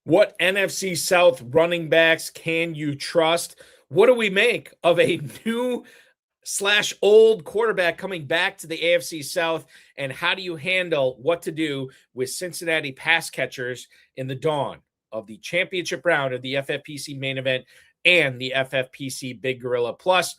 What NFC South running backs can you trust? What do we make of a new/old quarterback coming back to the AFC South? And how do you handle what to do with Cincinnati pass catchers in the dawn of the championship round of the FFPC Main Event and the FFPC Big Gorilla? Plus,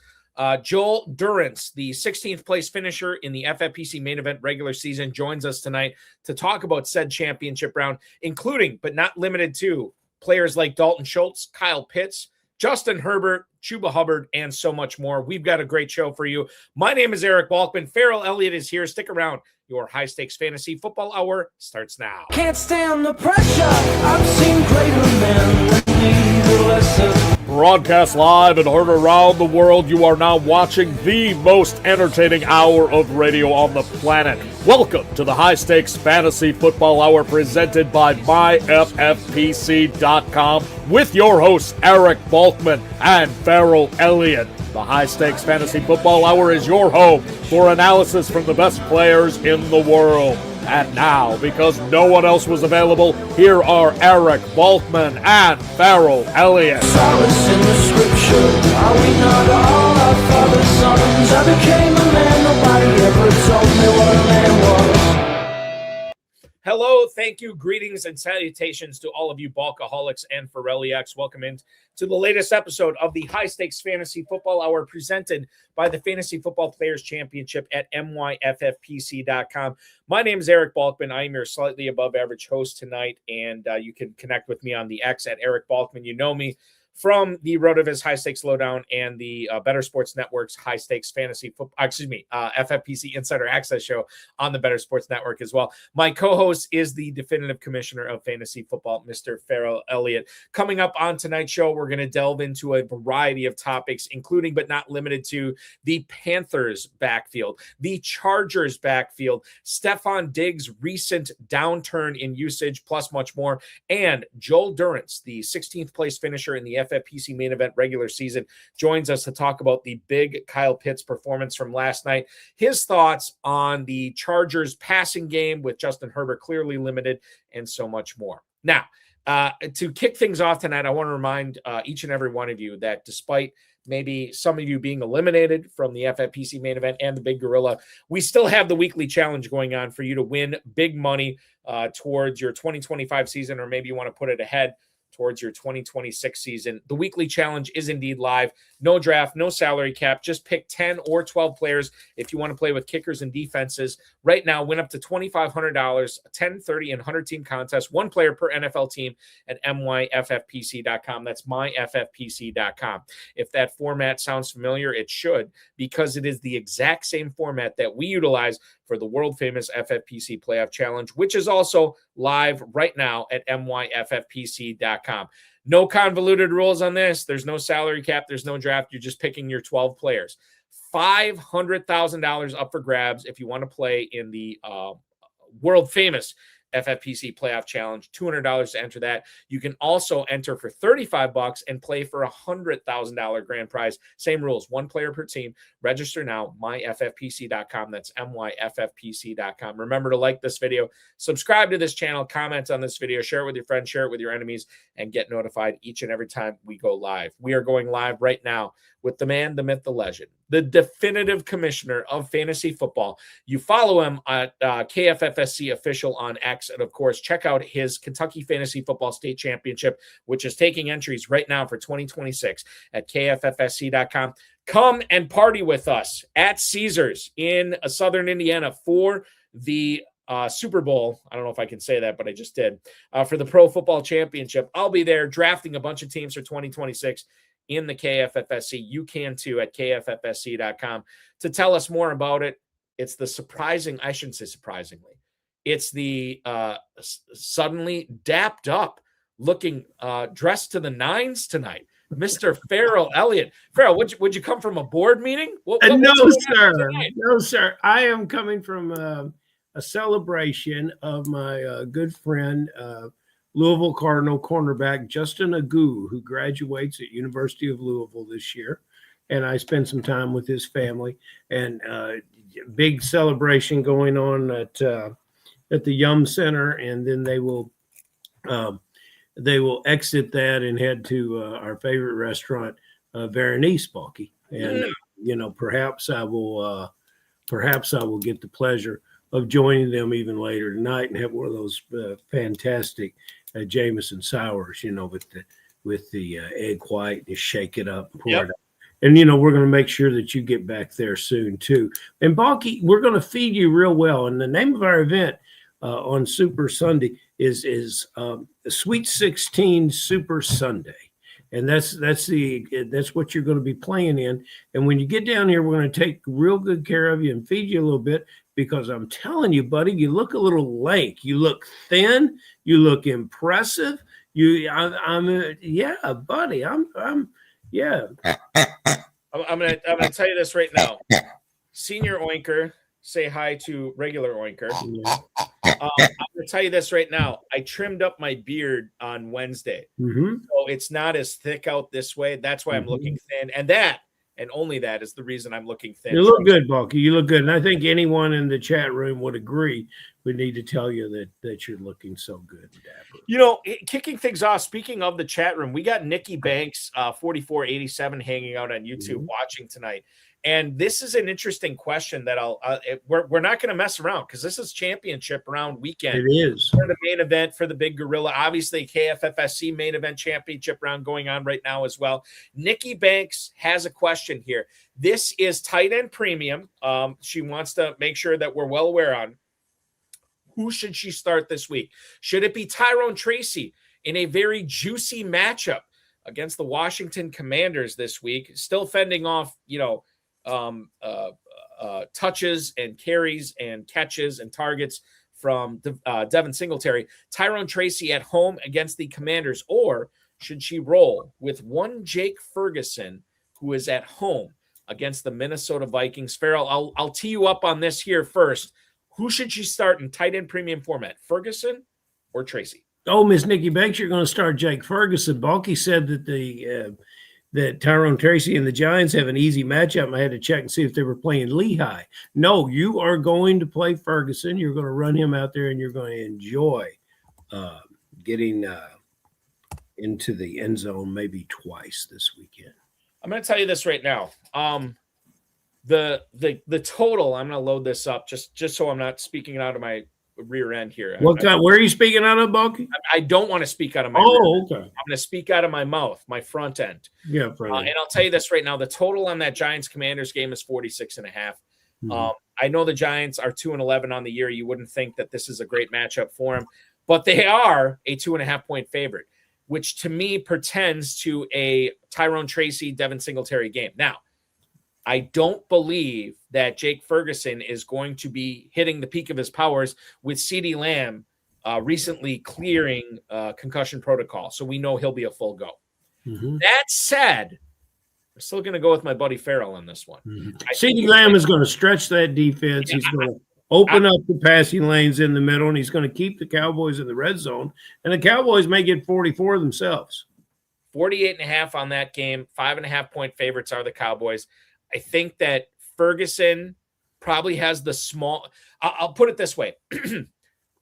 Joel Durrance, the 16th place finisher in the FFPC Main Event regular season, joins us tonight to talk about said championship round, including but not limited to players like Dalton Schultz, Kyle Pitts, Justin Herbert, Chuba Hubbard, and so much more. We've got a great show for you. My name is Eric Balkman. Ferrell Elliott is here. Stick around. Your high-stakes fantasy football hour starts now. Can't stand the pressure. I've seen greater men than me, the lesser. Broadcast live and heard around the world, you are now watching the most entertaining hour of radio on the planet. Welcome to the High Stakes Fantasy Football Hour presented by myffpc.com with your hosts Eric Balkman and Ferrell Elliott. The High Stakes Fantasy Football Hour is your home for analysis from the best players in the world. And now, because no one else was available, here are Eric Balkman and Ferrell Elliott. Solace in the scripture. Are we not all our father's sons? I became a man, nobody ever told me what a man was. Hello, thank you, greetings, and salutations to all of you Balkaholics and Ferrelliacs. Welcome in to the latest episode of the High Stakes Fantasy Football Hour presented by the Fantasy Football Players Championship at myffpc.com. My name is Eric Balkman. I am your slightly above average host tonight, and you can connect with me on the X at Eric Balkman. You know me from the RotoViz High Stakes Lowdown and the Better Sports Network's High Stakes Fantasy Football, FFPC Insider Access show on the Better Sports Network as well. My co-host is the definitive commissioner of fantasy football, Mr. Ferrell Elliott. Coming up on tonight's show, we're going to delve into a variety of topics, including but not limited to the Panthers backfield, the Chargers backfield, Stephon Diggs' recent downturn in usage, plus much more, and Joel Durrance, the 16th place finisher in the FFPC Main Event regular season, joins us to talk about the big Kyle Pitts performance from last night, his thoughts on the Chargers passing game with Justin Herbert clearly limited, and so much more. Now, to kick things off tonight, I want to remind each and every one of you that despite maybe some of you being eliminated from the FFPC Main Event and the Big Gorilla, we still have the weekly challenge going on for you to win big money towards your 2025 season, or maybe you want to put it ahead towards your 2026 season. The weekly challenge is indeed live. No draft, no salary cap. Just pick 10 or 12 players if you want to play with kickers and defenses. Right now, win up to $2,500, a 10, 30, and 100-team contest. One player per NFL team at myffpc.com. That's myffpc.com. If that format sounds familiar, it should, because it is the exact same format that we utilize for the world-famous FFPC Playoff Challenge, which is also live right now at myffpc.com. No convoluted rules on this. There's no salary cap. There's no draft. You're just picking your 12 players. $500,000 up for grabs if you want to play in the world-famous FFPC Playoff Challenge, $200 to enter that. You can also enter for $35 and play for $100,000 grand prize. Same rules, one player per team. Register now, myffpc.com. That's myffpc.com. Remember to like this video, subscribe to this channel, comment on this video, share it with your friends, share it with your enemies, and get notified each and every time we go live. We are going live right now with the man, the myth, the legend, the definitive commissioner of fantasy football. You follow him at KFFSC official on X. And of course, check out his Kentucky Fantasy Football State Championship, which is taking entries right now for 2026 at KFFSC.com. Come and party with us at Caesars in Southern Indiana for the Super Bowl. I don't know if I can say that, but I just did. For the Pro Football Championship. I'll be there drafting a bunch of teams for 2026 in the KFFSC. You can too at KFFSC.com. To tell us more about it, it's the surprising, I shouldn't say surprisingly, it's the suddenly dapped up looking dressed to the nines tonight, Mr. Ferrell Elliott. Ferrell, would you come from a board meeting? No, sir. No, sir. I am coming from a celebration of my good friend, Louisville Cardinal cornerback Justin Agu, who graduates at University of Louisville this year. And I spent some time with his family, and big celebration going on at the Yum Center. And then they will they will exit that and head to our favorite restaurant, Berenice, Balky. And perhaps I will get the pleasure of joining them even later tonight and have one of those fantastic Jameson sours, with the egg white, and shake it up, pour it up. And, we're going to make sure that you get back there soon, too. And, Balky, we're going to feed you real well. And the name of our event on Super Sunday is Sweet 16 Super Sunday. And that's what you're going to be playing in. And when you get down here, we're going to take real good care of you and feed you a little bit, because I'm telling you, buddy, you look a little lank. You look thin. You look impressive. Buddy. I'm gonna tell you this right now. Senior Oinker, say hi to regular Oinker. Yeah. I'm gonna tell you this right now. I trimmed up my beard on Wednesday, so it's not as thick out this way. That's why I'm looking thin, and only that is the reason I'm looking thin. You look good, Balky. You look good, and I think anyone in the chat room would agree. We need to tell you that you're looking so good, dapper. Kicking things off, speaking of the chat room, we got Nikki Banks, 4487, hanging out on YouTube watching tonight. And this is an interesting question that we're not going to mess around, because this is championship round weekend. It is. For the main event for the Big Gorilla. Obviously, KFFSC main event championship round going on right now as well. Nikki Banks has a question here. This is tight end premium. She wants to make sure that we're well aware on who should she start this week. Should it be Tyrone Tracy in a very juicy matchup against the Washington Commanders this week, still fending off, touches and carries and catches and targets from Devin Singletary? Tyrone Tracy at home against the Commanders, or should she roll with one Jake Ferguson, who is at home against the Minnesota Vikings? Ferrell, I'll tee you up on this here first. Who should she start in tight end premium format, Ferguson or Tracy? Oh, Miss Nikki Banks, you're going to start Jake Ferguson. Balky said that that Tyrone Tracy and the Giants have an easy matchup. I had to check and see if they were playing Lehigh. No, you are going to play Ferguson. You're going to run him out there, and you're going to enjoy getting into the end zone maybe twice this weekend. I'm going to tell you this right now. The total, I'm going to load this up just so I'm not speaking out of my rear end here. Where are you speaking out of, Balky? I don't want to speak out of my rear end. Okay. I'm going to speak out of my mouth, my front end. Yeah, front end. And I'll tell you this right now. The total on that Giants-Commanders game is 46.5. I know the Giants are 2-11 on the year. You wouldn't think that this is a great matchup for them, but they are a 2.5-point favorite, which to me portends to a Tyrone Tracy, Devin Singletary game. Now, I don't believe that Jake Ferguson is going to be hitting the peak of his powers with CeeDee Lamb recently clearing concussion protocol. So we know he'll be a full go. That said, I'm still going to go with my buddy Ferrell on this one. CeeDee Lamb is going to stretch that defense. He's going to open up the passing lanes in the middle, and he's going to keep the Cowboys in the red zone. And the Cowboys may get 44 themselves. 48.5 on that game. 5.5-point favorites are the Cowboys. I think that Ferguson probably has the small – I'll put it this way.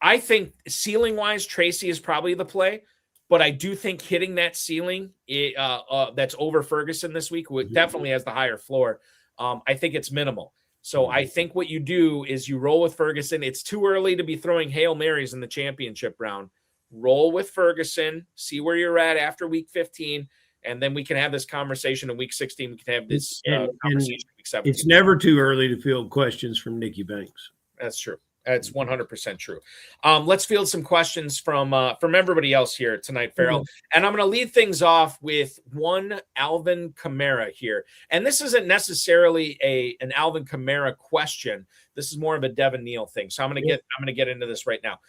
I think ceiling-wise, Tracy is probably the play, but I do think hitting that ceiling that's over Ferguson this week definitely has the higher floor. I think it's minimal. So I think what you do is you roll with Ferguson. It's too early to be throwing Hail Marys in the championship round. Roll with Ferguson, see where you're at after week 15, and then we can have this conversation in week 16. We can have this conversation in week 17. It's never too early to field questions from Nikki Banks. That's true. That's 100% true. Let's field some questions from everybody else here tonight, Ferrell. And I'm going to lead things off with one Alvin Kamara here. And this isn't necessarily an Alvin Kamara question. This is more of a Devin Neal thing. So I'm going to get into this right now.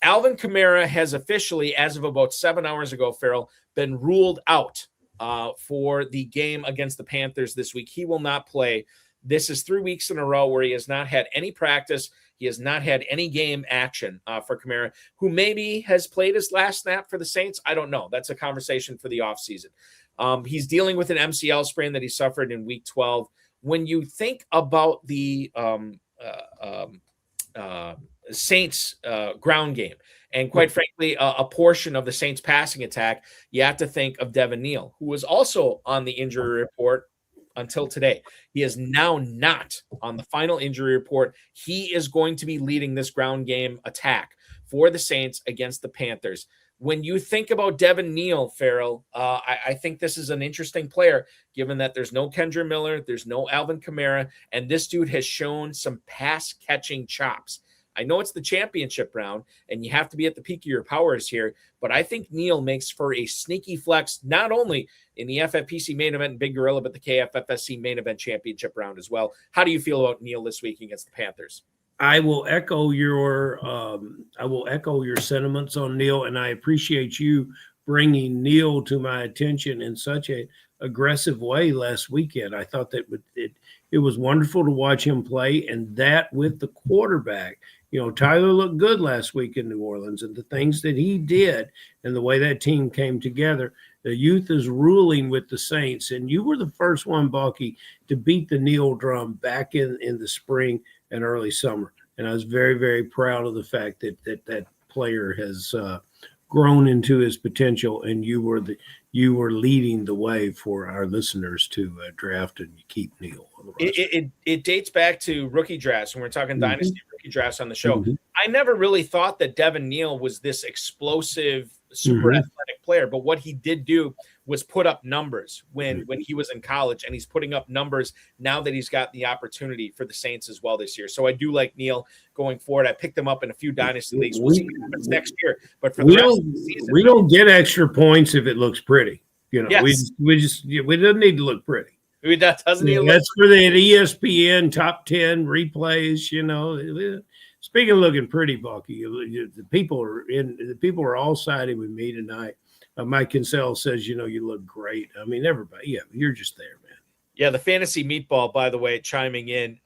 Alvin Kamara has officially, as of about 7 hours ago, Ferrell, been ruled out for the game against the Panthers this week. He will not play. This is 3 weeks in a row where he has not had any practice. He has not had any game action for Kamara, who maybe has played his last snap for the Saints. I don't know. That's a conversation for the offseason. He's dealing with an MCL sprain that he suffered in week 12. When you think about the Saints ground game. And quite frankly, a portion of the Saints passing attack, you have to think of Devin Neal, who was also on the injury report until today. He is now not on the final injury report. He is going to be leading this ground game attack for the Saints against the Panthers. When you think about Devin Neal, Ferrell, I think this is an interesting player, given that there's no Kendra Miller, there's no Alvin Kamara, and this dude has shown some pass-catching chops. I know it's the championship round, and you have to be at the peak of your powers here, but I think Neal makes for a sneaky flex, not only in the FFPC Main Event and Big Gorilla, but the KFFSC Main Event championship round as well. How do you feel about Neal this week against the Panthers? I will echo your sentiments on Neal, and I appreciate you bringing Neal to my attention in such a aggressive way last weekend. I thought that it was wonderful to watch him play, and that with the quarterback. You know, Tyler looked good last week in New Orleans, and the things that he did and the way that team came together. The youth is ruling with the Saints, and you were the first one, Balky, to beat the Neal drum back in the spring and early summer. And I was very, very proud of the fact that player has grown into his potential, and you were leading the way for our listeners to draft and keep Neal. It dates back to rookie drafts, when we're talking dynasty rookie drafts on the show. I never really thought that Devin Neal was this explosive, super athletic player, but what he did do was put up numbers when he was in college, and he's putting up numbers now that he's got the opportunity for the Saints as well this year. So I do like Neal going forward. I picked him up in a few dynasty leagues. We'll see what happens next year, but for the rest of the season, we don't get extra points if it looks pretty. You know, yes. we don't need to look pretty. That doesn't that's for the ESPN top 10 replays. You know, speaking of looking pretty, Bucky, the people are all siding with me tonight. Mike Kinsell says, you know, you look great. I mean, everybody, you're just there, man. Yeah, the fantasy meatball, by the way, chiming in.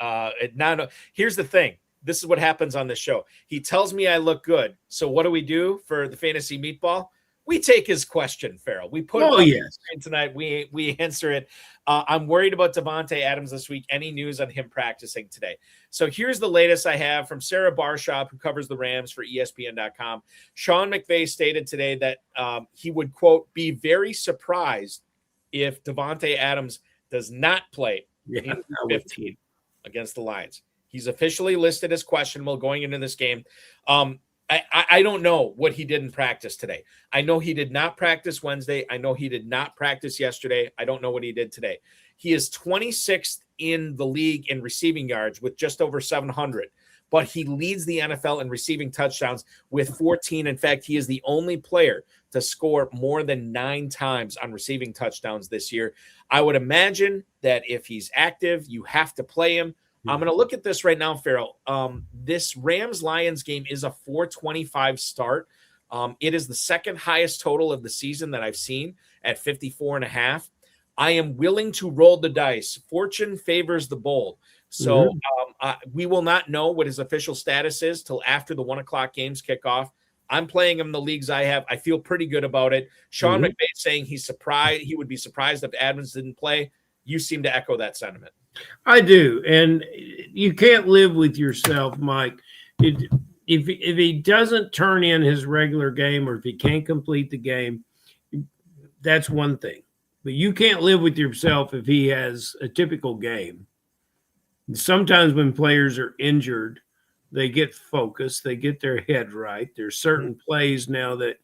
Here's the thing. This is what happens on this show. He tells me I look good. So what do we do for the fantasy meatball? We take his question, Ferrell. We put it on the screen tonight. We answer it. I'm worried about Davante Adams this week. Any news on him practicing today? So here's the latest I have from Sarah Barshop, who covers the Rams for ESPN.com. Sean McVay stated today that he would, quote, be very surprised if Davante Adams does not play in 15 against the Lions. He's officially listed as questionable going into this game. I don't know what he did in practice today. I know he did not practice Wednesday. I know he did not practice yesterday. I don't know what he did today. He is 26th in the league in receiving yards with just over 700, but he leads the NFL in receiving touchdowns with 14. In fact, he is the only player to score more than 9 times on receiving touchdowns this year. I would imagine that if he's active, you have to play him. I'm going to look at this right now, Ferrell. This Rams-Lions game is a 425 start. It is the second highest total of the season that I've seen at 54.5. I am willing to roll the dice. Fortune favors the bold. So we will not know what his official status is till after the 1 o'clock games kick off. I'm playing him in the leagues I have. I feel pretty good about it. Sean McVay saying he's surprised. He would be surprised if Adams didn't play. You seem to echo that sentiment. I do, and you can't live with yourself, Mike. If he doesn't turn in his regular game, or if he can't complete the game, that's one thing. But you can't live with yourself if he has a typical game. Sometimes when players are injured, they get focused, they get their head right. There's certain plays now that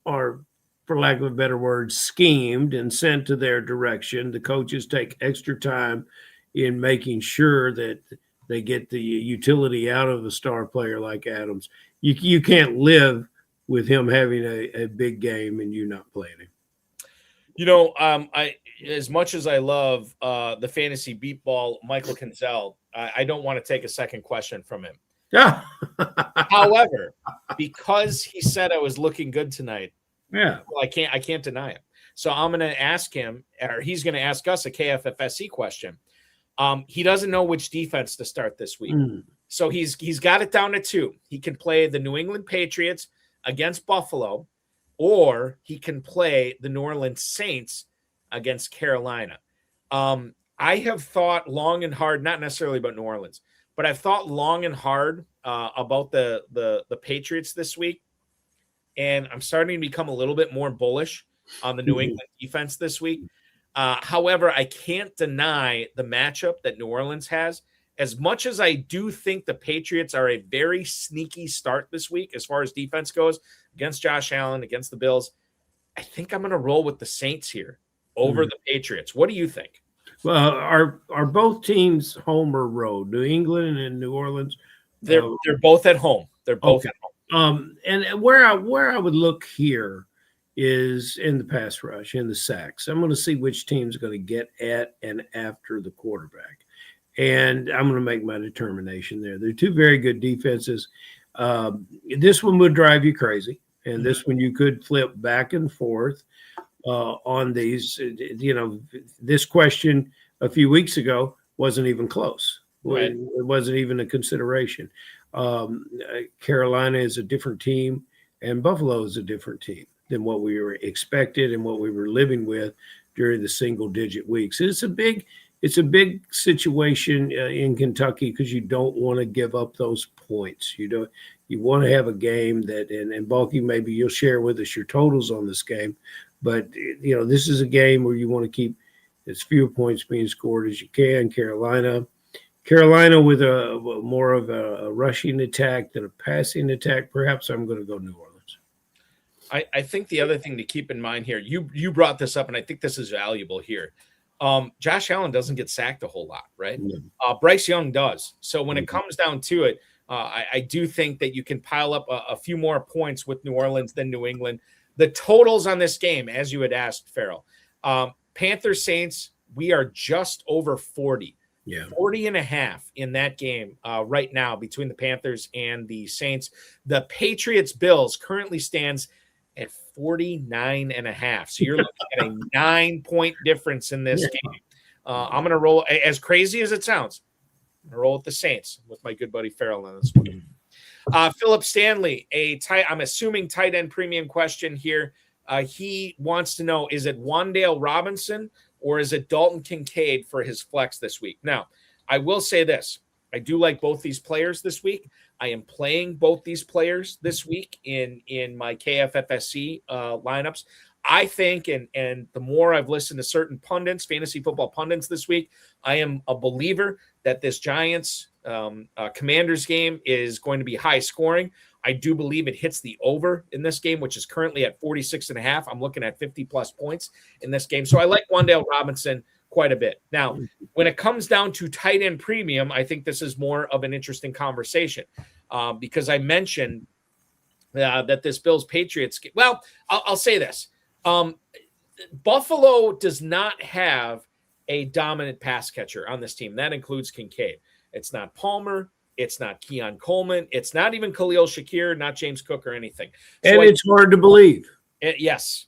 are, for lack of a better word, schemed and sent to their direction. The coaches take extra time in making sure that they get the utility out of a star player like Adams. You can't live with him having a big game and you not playing him. You know, I as much as I love the fantasy beat ball, Michael Kinsell, I don't want to take a second question from him. Yeah. However, because he said I was looking good tonight, well, I can't deny it. So I'm going to ask him, or he's going to ask us a KFFSC question. He doesn't know which defense to start this week. So he's got it down to 2. He can play the New England Patriots against Buffalo, or he can play the New Orleans Saints against Carolina. I have thought long and hard, not necessarily about New Orleans, but I've thought long and hard about the Patriots this week, and I'm starting to become a little bit more bullish on the New England defense this week. However, I can't deny the matchup that New Orleans has. As much as I do think the Patriots are a very sneaky start this week as far as defense goes against Josh Allen, against the Bills, I think I'm going to roll with the Saints here over the Patriots. What do you think? Well, are both teams home or road? New England and New Orleans? They're both at home. They're both at home. And where I would look here is in the pass rush, in the sacks. I'm going to see which team's going to get at and after the quarterback. And I'm going to make my determination there. They're two very good defenses. This one would drive you crazy. And this one you could flip back and forth on these. You know, this question a few weeks ago wasn't even close. Right. It wasn't even a consideration. Carolina is a different team, and Buffalo is a different team than what we were expected and what we were living with during the single-digit weeks. It's a big situation in Kentucky because you don't want to give up those points. You want to have a game that, and Balky, maybe you'll share with us your totals on this game, but you know, this is a game where you want to keep as few points being scored as you can. Carolina with a more of a rushing attack than a passing attack. Perhaps I'm going to go New Orleans. I think the other thing to keep in mind here, you brought this up, and I think this is valuable here. Josh Allen doesn't get sacked a whole lot, right? Bryce Young does. So when it comes down to it, I do think that you can pile up a few more points with New Orleans than New England. The totals on this game, as you had asked, Ferrell, Panthers Saints, we are just over 40. 40.5 in that game right now between the Panthers and the Saints. The Patriots Bills currently stands at 49.5. So you're looking at a 9-point difference in this game. I'm going to roll, as crazy as it sounds, I'm going to roll with the Saints with my good buddy Ferrell on this one. Philip Stanley, I'm assuming tight end premium question here. He wants to know, is it Wan'Dale Robinson or is it Dalton Kincaid for his flex this week? Now, I will say this. I do like both these players this week. I am playing both these players this week in my KFFSC lineups. I think, and the more I've listened to certain pundits, fantasy football pundits this week, I am a believer that this Giants Commanders game is going to be high scoring. I do believe it hits the over in this game, which is currently at 46.5. I'm looking at 50-plus points in this game. So I like Wan'Dale Robinson quite a bit. Now, when it comes down to tight end premium, I think this is more of an interesting conversation because I mentioned that this Bills-Patriots – well, I'll say this. Buffalo does not have a dominant pass catcher on this team. That includes Kincaid. It's not Palmer. It's not Keon Coleman. It's not even Khalil Shakir, not James Cook or anything. So it's hard to believe. Yes.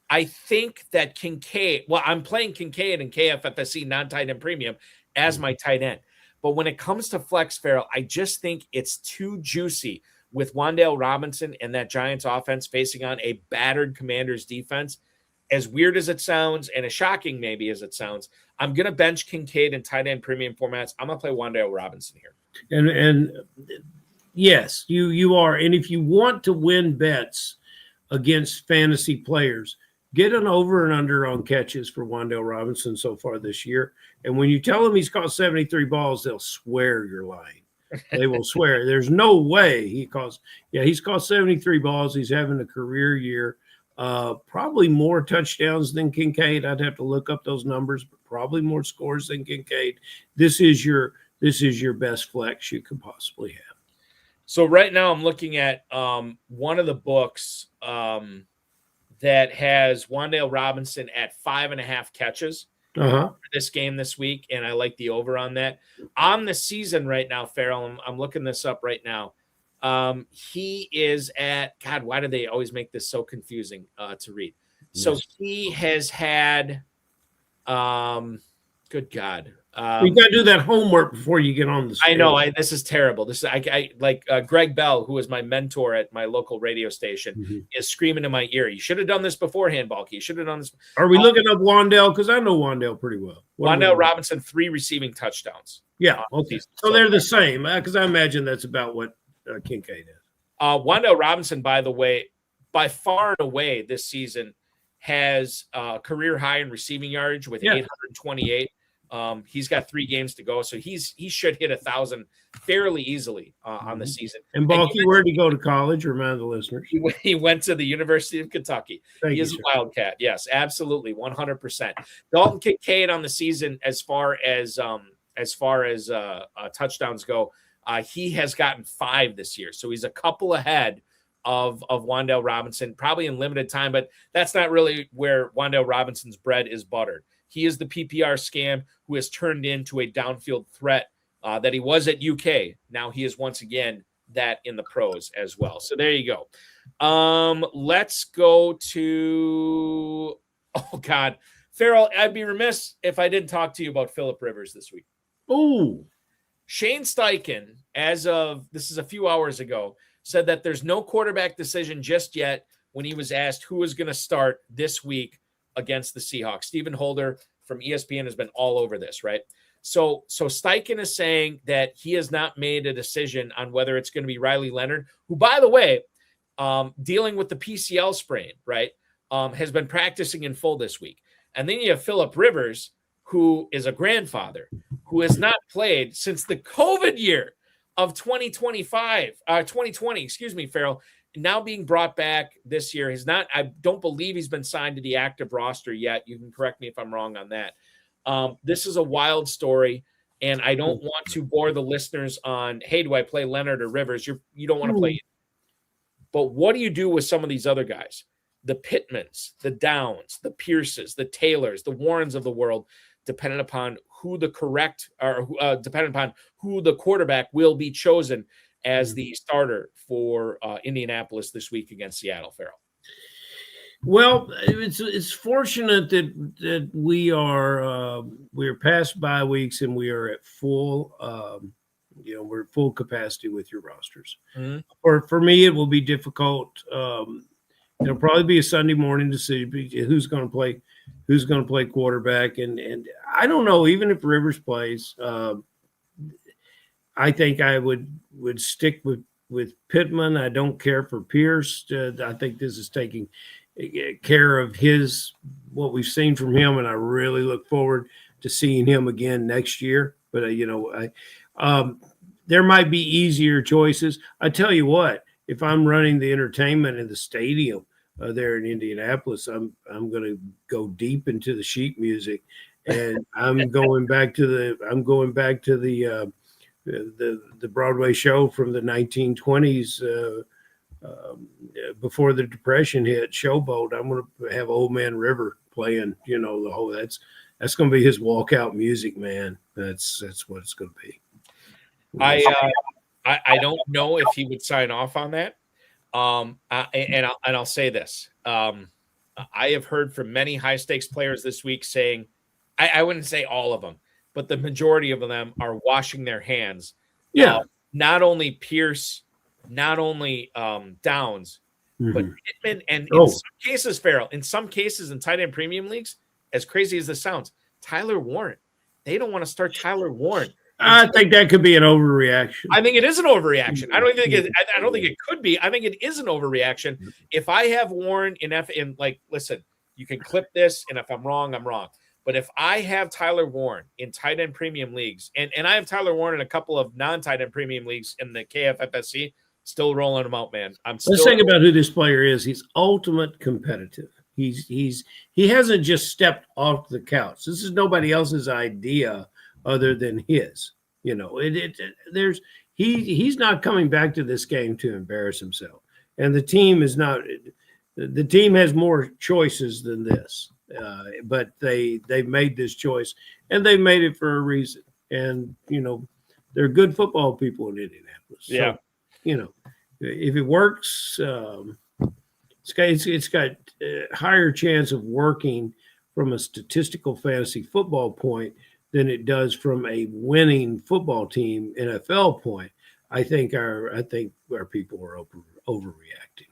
I think that Kincaid, well, I'm playing Kincaid in KFFSC non-tight end premium as my tight end. But when it comes to flex, Ferrell, I just think it's too juicy with Wan'Dale Robinson and that Giants offense facing on a battered Commanders defense. As weird as it sounds and as shocking maybe as it sounds, I'm going to bench Kincaid in tight end premium formats. I'm going to play Wan'Dale Robinson here. And yes, you are. And if you want to win bets against fantasy players, get an over and under on catches for Wan'Dale Robinson so far this year. And when you tell them he's caught 73 balls, they'll swear you're lying. They will swear. There's no way he's caught 73 balls. He's having a career year. Probably more touchdowns than Kincaid. I'd have to look up those numbers, but probably more scores than Kincaid. This is your best flex you could possibly have. So right now I'm looking at one of the books that has Wan'Dale Robinson at 5.5 catches for this game this week, and I like the over on that. On the season right now, Ferrell, I'm looking this up right now. He is at, God, why do they always make this so confusing to read? So he has had, Good God. You got to do that homework before you get on the stage. I know. This is terrible. This is I like Greg Bell, who is my mentor at my local radio station, is screaming in my ear. You should have done this beforehand, Balky. You should have done this. Are we looking up Wandale? Because I know Wandale pretty well. Wandale Robinson, 3 receiving touchdowns. Yeah. Okay. So they're the same, because I imagine that's about what Kincaid is. Wandale Robinson, by the way, by far and away this season has career high in receiving yardage with 828. He's got 3 games to go, so he should hit 1,000 fairly easily on the season. And Balky, where did he go to college? Remind the listeners. He went to the University of Kentucky. He is a Wildcat. Yes, absolutely, 100%. Dalton Kincaid on the season, as far as touchdowns go, he has gotten 5 this year, so he's a couple ahead of Wandale Robinson, probably in limited time, but that's not really where Wandale Robinson's bread is buttered. He is the PPR scam who has turned into a downfield threat that he was at UK. Now he is once again that in the pros as well. So there you go. Let's go to, oh God, Ferrell, I'd be remiss if I didn't talk to you about Phillip Rivers this week. Oh, Shane Steichen, as of, this is a few hours ago, said that there's no quarterback decision just yet when he was asked who was going to start this week against the Seahawks. Stephen Holder from ESPN has been all over this, right? So Steichen is saying that he has not made a decision on whether it's going to be Riley Leonard, who, by the way, dealing with the PCL sprain, right, has been practicing in full this week. And then you have Phillip Rivers, who is a grandfather, who has not played since the COVID year of 2020, Ferrell, now being brought back this year. I don't believe he's been signed to the active roster yet. You can correct me if I'm wrong on that. This is a wild story, and I don't want to bore the listeners on, hey, do I play Leonard or Rivers? You don't want to play it. But what do you do with some of these other guys? The Pittmans, the Downs, the Pierces, the Taylors, the Warrens of the world, depending upon who the quarterback will be chosen as the starter for Indianapolis this week against Seattle, Ferrell. Well, it's fortunate that we're past bye weeks and we are at full we're at full capacity with your rosters. Mm-hmm. For me, it will be difficult. It'll probably be a Sunday morning decision who's going to play quarterback, and I don't know. Even if Rivers plays, I think I would stick with Pittman. I don't care for Pierce. I think this is taking care of what we've seen from him, and I really look forward to seeing him again next year. But there might be easier choices. I tell you what, if I'm running the entertainment in the stadium there in Indianapolis, I'm going to go deep into the sheet music, and I'm going back to the Broadway show from the 1920s before the Depression hit, Showboat. I'm going to have Old Man River playing. The whole that's going to be his walkout music, man. That's what it's going to be. I don't know if he would sign off on that. And I'll say this. I have heard from many high stakes players this week saying, I wouldn't say all of them, but the majority of them are washing their hands. Yeah. Not only Pierce, not only Downs, but Pittman, and in some cases, Ferrell, in some cases in tight end premium leagues, as crazy as this sounds, Tyler Warren. They don't want to start Tyler Warren. I think that could be an overreaction. I think it is an overreaction. I don't think it could be. I think it is an overreaction. If I have Warren listen, you can clip this, and if I'm wrong, I'm wrong. But if I have Tyler Warren in tight end premium leagues, and I have Tyler Warren in a couple of non-tight end premium leagues in the KFFSC, still rolling him out, man. Let's think about who this player is. He's ultimate competitive. He hasn't just stepped off the couch. This is nobody else's idea other than his. He's not coming back to this game to embarrass himself. And the team is not. The team has more choices than this. But they've made this choice, and they made it for a reason. And they're good football people in Indianapolis. Yeah. So, if it works, it's got a higher chance of working from a statistical fantasy football point than it does from a winning football team NFL point. I think our people are overreacting.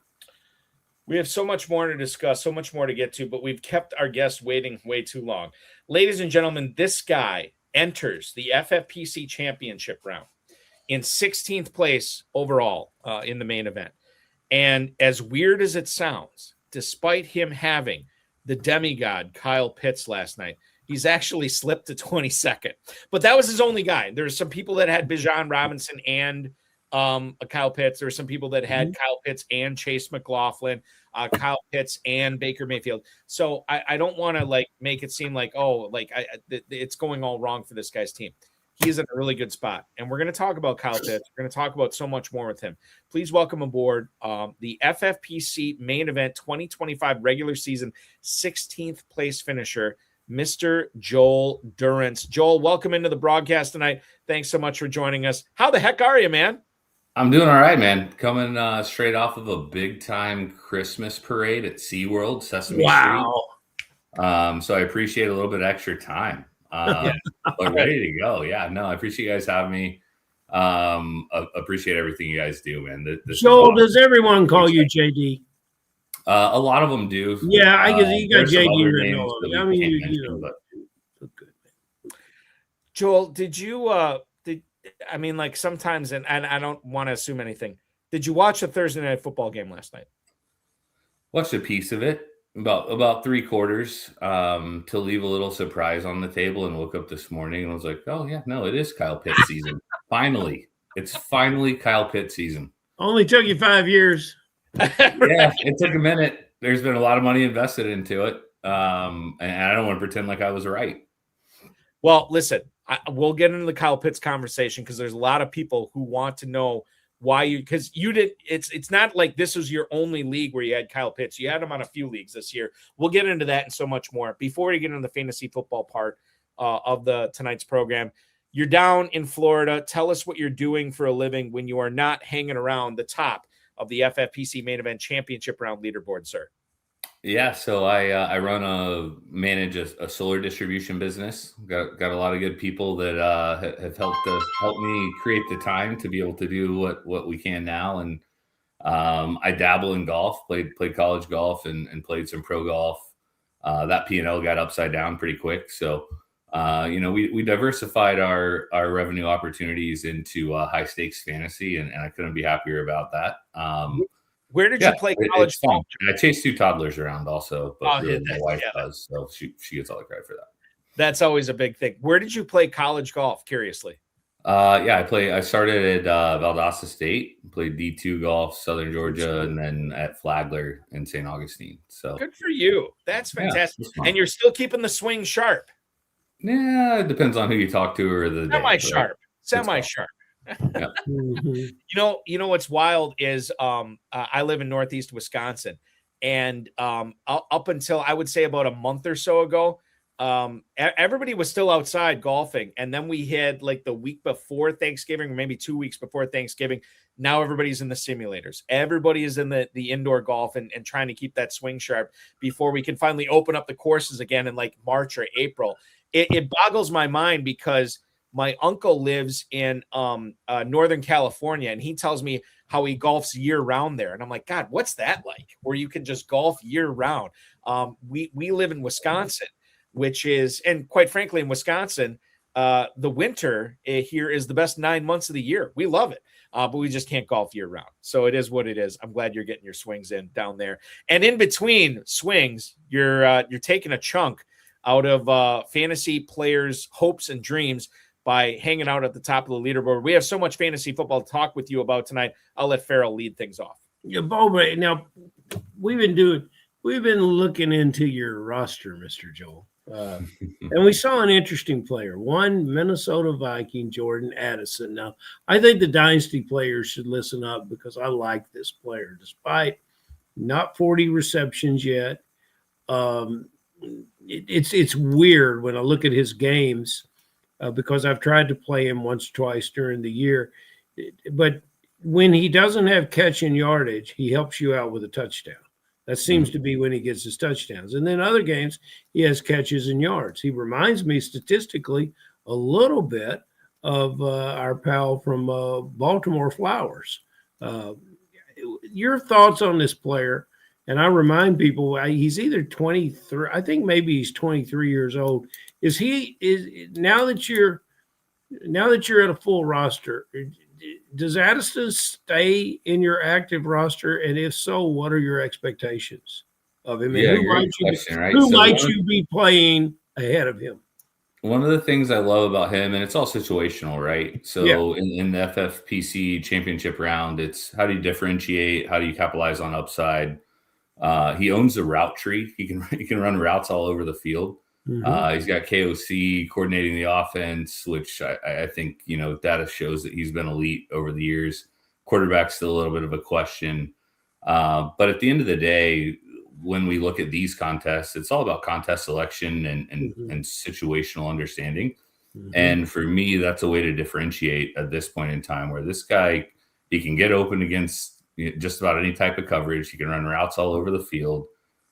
We have so much more to discuss, so much more to get to, but we've kept our guests waiting way too long. Ladies and gentlemen, this guy enters the FFPC championship round in 16th place overall in the main event. And as weird as it sounds, despite him having the demigod Kyle Pitts last night, he's actually slipped to 22nd. But that was his only guy. There's some people that had Bijan Robinson and Kyle Pitts. There were some people that had Kyle Pitts and Chase McLaughlin, Kyle Pitts and Baker Mayfield. So I don't want to make it seem like, it's going all wrong for this guy's team. He's in a really good spot. And we're going to talk about Kyle Pitts. We're going to talk about so much more with him. Please welcome aboard the FFPC Main Event 2025 regular season 16th place finisher, Mr. Joel Durrance. Joel, welcome into the broadcast tonight. Thanks so much for joining us. How the heck are you, man? I'm doing all right, man. Coming straight off of a big-time Christmas parade at SeaWorld, Sesame Street. So I appreciate a little bit extra time. But ready to go. Yeah, no, I appreciate you guys having me. Appreciate everything you guys do, man. Joel, does everyone call you JD? A lot of them do. Yeah, I guess you got JD written all over. I mean, you know. Joel, did you sometimes, and I don't want to assume anything. Did you watch a Thursday night football game last night? Watched a piece of it, about 3/4, to leave a little surprise on the table, and woke up this morning and was like, oh yeah, no, it is Kyle Pitts season. It's finally Kyle Pitts season. Only took you 5 years. Yeah, it took a minute. There's been a lot of money invested into it. And I don't want to pretend like I was right. Well, listen, we'll get into the Kyle Pitts conversation because there's a lot of people who want to know why because you did. It's not like this was your only league where you had Kyle Pitts. You had him on a few leagues this year. We'll get into that and so much more. Before we get into the fantasy football part of tonight's program, you're down in Florida. Tell us what you're doing for a living when you are not hanging around the top of the FFPC Main Event Championship Round leaderboard, sir. Yeah, so I manage a solar distribution business. Got a lot of good people that have helped me create the time to be able to do what we can now. And I dabble in golf, played college golf and played some pro golf. That P&L got upside down pretty quick. So we diversified our revenue opportunities into high stakes fantasy, and I couldn't be happier about that. Where did you play college golf? I chase 2 toddlers around also, but my wife does, so she gets all the credit for that. That's always a big thing. Where did you play college golf? Curiously. I started at Valdosta State, played D2 golf, Southern Georgia, and then at Flagler in St. Augustine. So good for you. That's fantastic. Yeah, and you're still keeping the swing sharp. Yeah, it depends on who you talk to or the semi-sharp. Semi-sharp. Yeah. You know what's wild is I live in Northeast Wisconsin, and up until I would say about a month or so ago, everybody was still outside golfing, and then we had like the week before Thanksgiving, or maybe 2 weeks before Thanksgiving. Now everybody's in the simulators. Everybody is in the indoor golf and trying to keep that swing sharp before we can finally open up the courses again in like March or April. It boggles my mind because my uncle lives in Northern California, and he tells me how he golfs year round there. And I'm like, God, what's that like? Where you can just golf year round. We live in Wisconsin, which is, and quite frankly, in Wisconsin, the winter here is the best 9 months of the year. We love it, but we just can't golf year round. So it is what it is. I'm glad you're getting your swings in down there. And in between swings, you're taking a chunk out of fantasy players' hopes and dreams by hanging out at the top of the leaderboard. We have so much fantasy football to talk with you about tonight. I'll let Ferrell lead things off. Yeah, Boba, now we've been looking into your roster, Mr. Joel. And we saw an interesting player, one Minnesota Viking, Jordan Addison. Now, I think the dynasty players should listen up because I like this player, despite not 40 receptions yet. It's weird when I look at his games. Because I've tried to play him once or twice during the year. But when he doesn't have catch and yardage, he helps you out with a touchdown. That seems to be when he gets his touchdowns. And then other games, he has catches and yards. He reminds me statistically a little bit of our pal from Baltimore Flowers. Your thoughts on this player? And I remind people he's either 23. I think maybe he's 23 years old. Is now that you're at a full roster, does Addison stay in your active roster? And if so, what are your expectations of him? Yeah, And great question, right? Who might you be playing ahead of him? One of the things I love about him, and it's all situational, right? So in the FFPC championship round, it's how do you differentiate? How do you capitalize on upside? He owns the route tree. He can run routes all over the field. Mm-hmm. He's got KOC coordinating the offense, which I think, data shows that he's been elite over the years. Quarterback's still a little bit of a question. But at the end of the day, when we look at these contests, it's all about contest selection and situational understanding. Mm-hmm. And for me, that's a way to differentiate at this point in time, where this guy, he can get open against just about any type of coverage. He can run routes all over the field.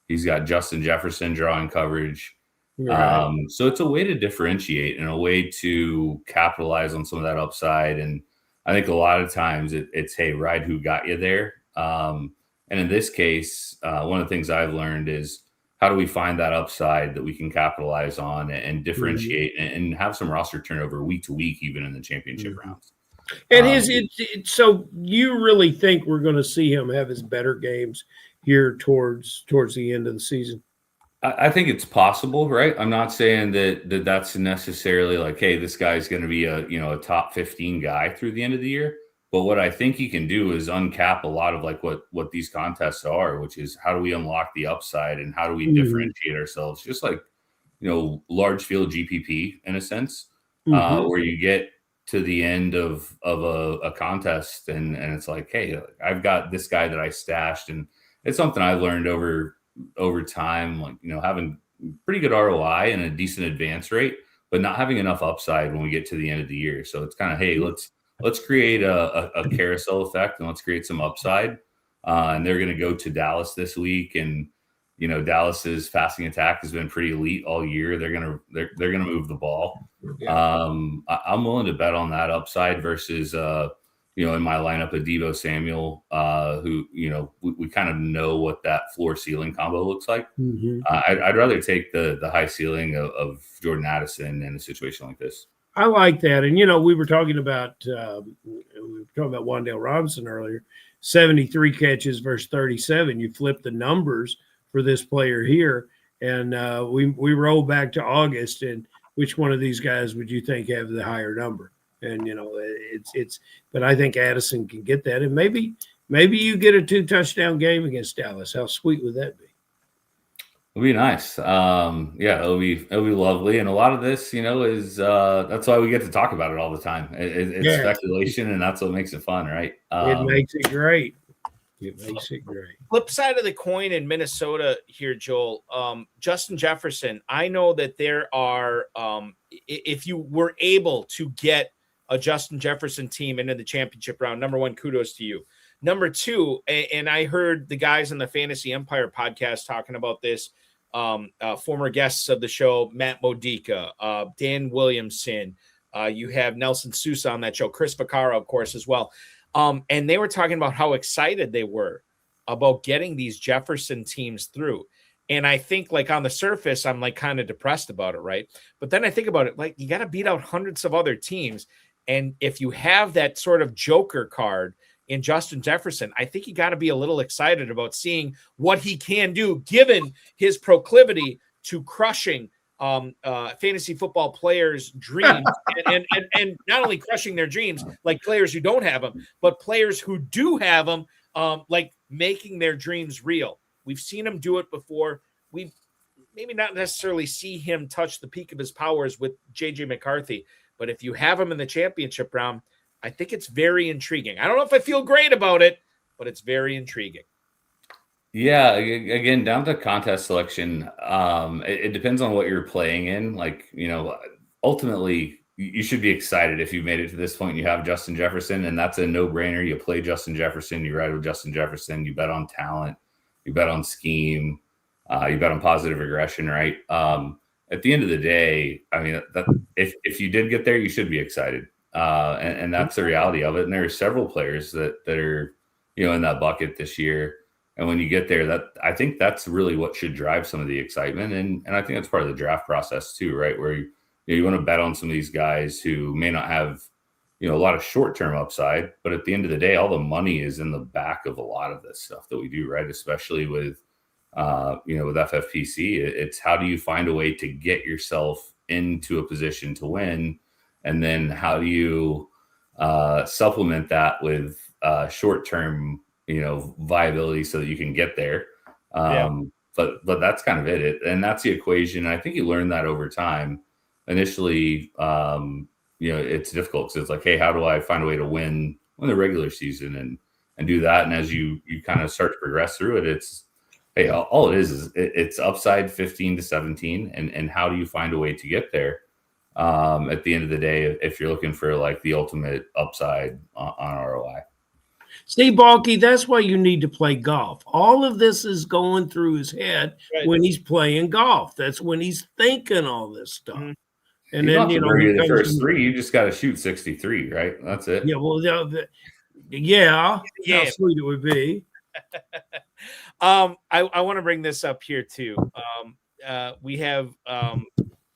He's got Justin Jefferson drawing coverage. Right. So it's a way to differentiate and a way to capitalize on some of that upside. And I think a lot of times it's, hey, ride who got you there. And in this case, one of the things I've learned is how do we find that upside that we can capitalize on and differentiate and have some roster turnover week to week, even in the championship rounds. And so you really think we're going to see him have his better games here towards the end of the season? I think it's possible, right? I'm not saying that that's necessarily like, hey, this guy's going to be a top 15 guy through the end of the year. But what I think he can do is uncap a lot of like what these contests are, which is how do we unlock the upside and how do we differentiate ourselves? Just like, large field GPP in a sense, where you get to the end of a contest and it's like, hey, I've got this guy that I stashed, and it's something I've learned over time, like, having pretty good ROI and a decent advance rate, but not having enough upside when we get to the end of the year. So it's kind of, hey, let's create a carousel effect and let's create some upside. And they're going to go to Dallas this week, and Dallas's passing attack has been pretty elite all year. They're gonna move the ball. Yeah. I'm willing to bet on that upside versus in my lineup of Deebo Samuel, who we kind of know what that floor ceiling combo looks like. I'd rather take the high ceiling of Jordan Addison in a situation like this. I like that. And, we were talking about Wan'Dale Robinson earlier, 73 catches versus 37. You flip the numbers for this player here, and we roll back to August, and which one of these guys would you think have the higher number? And, but I think Addison can get that. And maybe you get a 2-touchdown game against Dallas. How sweet would that be? It'll be nice. It'll be lovely. And a lot of this, is that's why we get to talk about it all the time. It's speculation, and that's what makes it fun, right? It makes it great. Flip side of the coin in Minnesota here, Joel. Justin Jefferson. I know that there are, if you were able to get a Justin Jefferson team into the championship round, number one, kudos to you. Number two, and I heard the guys on the Fantasy Empire podcast talking about this, former guests of the show, Matt Modica, Dan Williamson, you have Nelson Sousa on that show, Chris Vaccaro, of course, as well. And they were talking about how excited they were about getting these Jefferson teams through. And I think, like, on the surface, I'm like kind of depressed about it, right? But then I think about it, like, you got to beat out hundreds of other teams. And if you have that sort of joker card in Justin Jefferson, I think you got to be a little excited about seeing what he can do, given his proclivity to crushing fantasy football players' dreams and not only crushing their dreams, like players who don't have them, but players who do have them, like making their dreams real. We've seen him do it before. We maybe not necessarily see him touch the peak of his powers with JJ McCarthy, but if you have him in the championship round, I think it's very intriguing. I don't know if I feel great about it, but it's very intriguing. Yeah, again, down to contest selection, it depends on what you're playing in. Like, ultimately, you should be excited if you've made it to this point and you have Justin Jefferson, and that's a no-brainer. You play Justin Jefferson, you ride with Justin Jefferson, you bet on talent, you bet on scheme, you bet on positive regression, right? at the end of the day, I mean, that if you did get there, you should be excited. And that's the reality of it. And there are several players that are, in that bucket this year. And when you get there, I think that's really what should drive some of the excitement. And I think that's part of the draft process too, right? Where you want to bet on some of these guys who may not have, a lot of short-term upside, but at the end of the day, all the money is in the back of a lot of this stuff that we do, right? Especially with, with FFPC, it's how do you find a way to get yourself into a position to win? And then how do you supplement that with short-term, viability so that you can get there. But that's kind of it. And that's the equation. I think you learn that over time. Initially, it's difficult because it's like, hey, how do I find a way to win the regular season and do that? And as you kind of start to progress through it, it's, hey, all it is it's upside 15 to 17. And how do you find a way to get there? At the end of the day, if you're looking for like the ultimate upside on ROI. See, Balky, that's why you need to play golf. All of this is going through his head when he's playing golf. That's when he's thinking all this stuff. Mm-hmm. And you then, the first three, you just got to shoot 63, right? That's it. Yeah, well, how sweet it would be. I want to bring this up here too. We have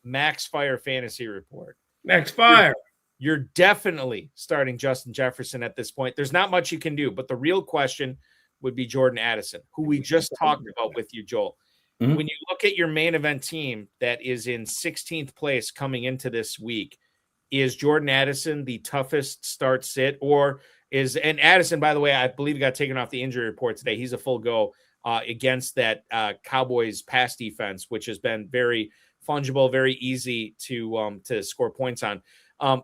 Max Fire Fantasy Report. Max Fire. You're definitely starting Justin Jefferson at this point. There's not much you can do, but the real question would be Jordan Addison, who we just talked about with you, Joel. Mm-hmm. When you look at your main event team that is in 16th place coming into this week, is Jordan Addison the toughest start sit, and Addison, by the way, I believe he got taken off the injury report today. He's a full go against that Cowboys pass defense, which has been very fungible, very easy to score points on.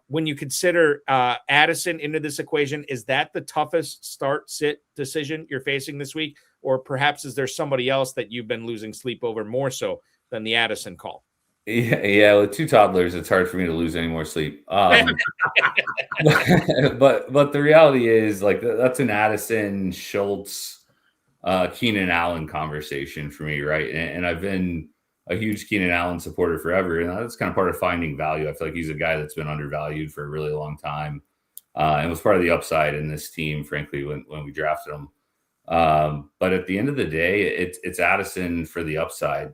When you consider Addison into this equation, is that the toughest start-sit decision you're facing this week? Or perhaps is there somebody else that you've been losing sleep over more so than the Addison call? Yeah, with two toddlers, it's hard for me to lose any more sleep. But the reality is, like, that's an Addison, Schultz, Keenan Allen conversation for me, right? And I've been a huge Keenan Allen supporter forever, and that's kind of part of finding value. I feel like he's a guy that's been undervalued for a really long time, and was part of the upside in this team, frankly, when we drafted him. But at the end of the day, it's Addison for the upside.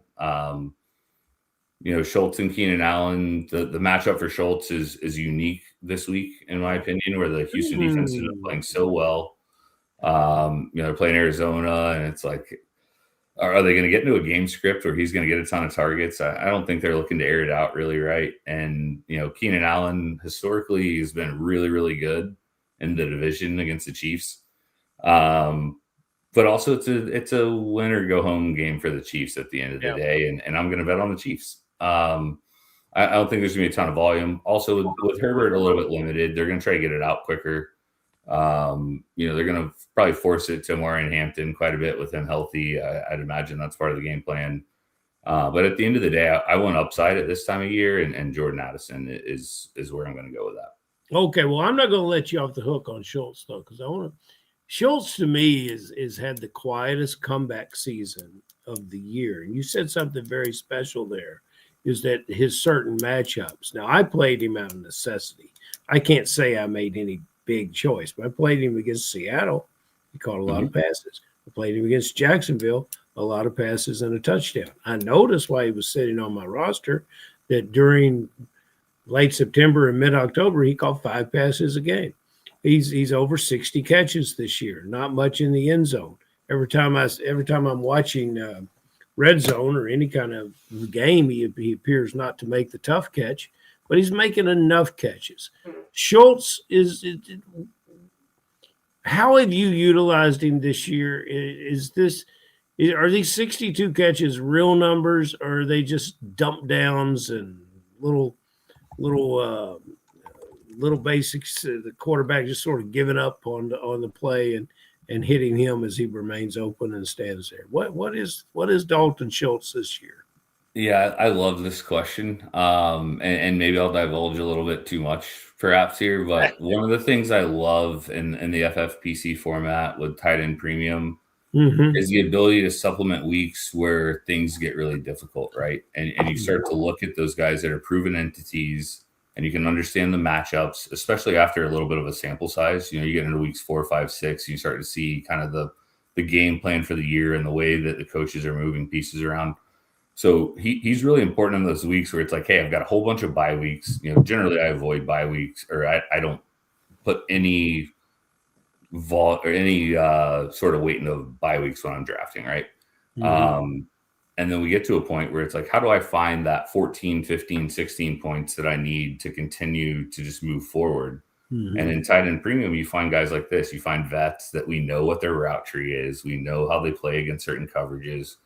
Schultz and Keenan Allen, the matchup for Schultz is unique this week, in my opinion, where the Houston defense is playing so well. They're playing Arizona, and it's like, are they going to get into a game script where he's going to get a ton of targets? I don't think they're looking to air it out really, right? And, Keenan Allen historically has been really, really good in the division against the Chiefs. But also it's a win or go home game for the Chiefs at the end of the day. And I'm going to bet on the Chiefs. I don't think there's going to be a ton of volume. Also with Herbert a little bit limited, they're going to try to get it out quicker. They're going to probably force it to Maureen Hampton quite a bit with him healthy. I'd imagine that's part of the game plan. But at the end of the day, I want upside at this time of year, and Jordan Addison is where I'm going to go with that. Okay, well, I'm not going to let you off the hook on Schultz though, because Schultz to me is had the quietest comeback season of the year, and you said something very special there. Is that his certain matchups? Now, I played him out of necessity. I can't say I made any big choice, but I played him against Seattle. He caught a lot of passes. I played him against Jacksonville, a lot of passes and a touchdown. I noticed while he was sitting on my roster that during late September and mid-October, he caught 5 passes a game. He's over 60 catches this year, not much in the end zone. Every time I'm watching red zone or any kind of game, he appears not to make the tough catch, but he's making enough catches. Schultz how have you utilized him this year? Are these 62 catches real numbers, or are they just dump downs and little basics? The quarterback just sort of giving up on the play and hitting him as he remains open and stands there. What is Dalton Schultz this year? Yeah, I love this question. And maybe I'll divulge a little bit too much perhaps here, but one of the things I love in the FFPC format with tight end premium is the ability to supplement weeks where things get really difficult, right? And you start to look at those guys that are proven entities, and you can understand the matchups, especially after a little bit of a sample size. You get into weeks 4, 5, 6, you start to see kind of the game plan for the year and the way that the coaches are moving pieces around. So he's really important in those weeks where it's like, hey, I've got a whole bunch of bye weeks. Generally I avoid bye weeks, or I don't put any sort of weight in the bye weeks when I'm drafting, right? And then we get to a point where it's like, how do I find that 14, 15, 16 points that I need to continue to just move forward? And in tight end premium, you find guys like this. You find vets that we know what their route tree is. We know how they play against certain coverages.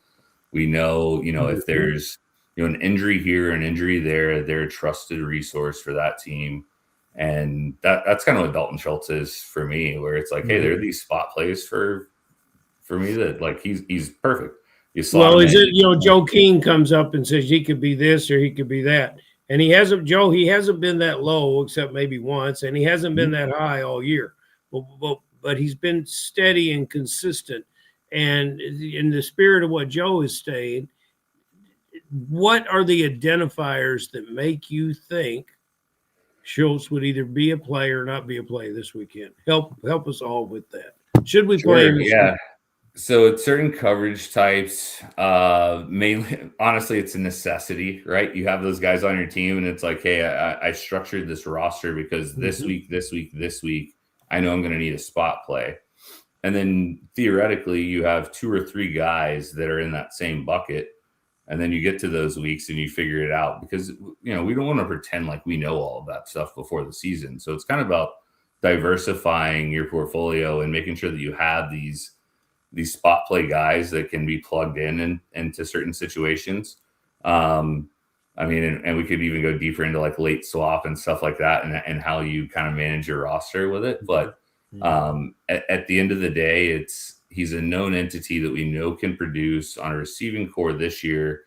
We know, if there's an injury here, an injury there, they're a trusted resource for that team. And that's kind of what Dalton Schultz is for me, where it's like, hey, there are these spot plays for me that like he's perfect. Well, is it Joe King comes up and says he could be this or he could be that, and he hasn't been that low except maybe once, and he hasn't been that high all year, but he's been steady and consistent. And in the spirit of what Joe is saying, what are the identifiers that make you think Schultz would either be a play or not be a play this weekend? Help us all with that. Should we play him? Yeah. So it's certain coverage types. Mainly, honestly, it's a necessity, right? You have those guys on your team, and it's like, hey, I structured this roster because this week, I know I'm going to need a spot play. And then theoretically, you have 2 or 3 guys that are in that same bucket. And then you get to those weeks and you figure it out, because, we don't want to pretend like we know all of that stuff before the season. So it's kind of about diversifying your portfolio and making sure that you have these spot play guys that can be plugged into certain situations. And we could even go deeper into like late swap and stuff like that, and how you kind of manage your roster with it. But at the end of the day, he's a known entity that we know can produce on a receiving core this year,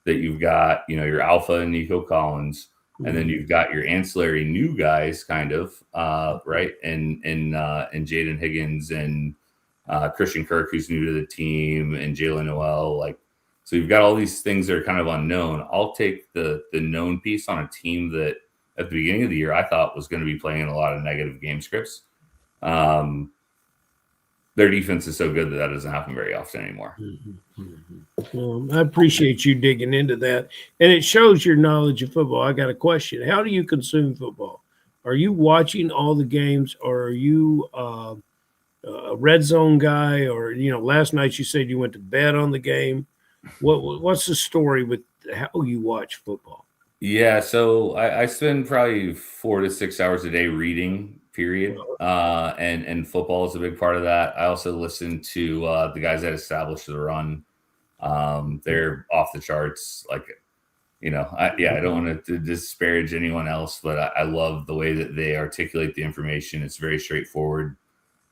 that you've got, your alpha and Nico Collins, and then you've got your ancillary new guys kind of, right. And Jaden Higgins and Christian Kirk, who's new to the team, and Jalen Noel. So you've got all these things that are kind of unknown. I'll take the known piece on a team that at the beginning of the year, I thought was going to be playing in a lot of negative game scripts. Their defense is so good that doesn't happen very often anymore. Well, I appreciate you digging into that. And it shows your knowledge of football. I got a question. How do you consume football? Are you watching all the games, or are you a red zone guy? Or, last night you said you went to bed on the game. What's the story with how you watch football? Yeah, so I spend probably 4 to 6 hours a day reading, period. And football is a big part of that. I also listen to the guys that established the run. They're off the charts. I don't want to disparage anyone else, but I love the way that they articulate the information. It's very straightforward.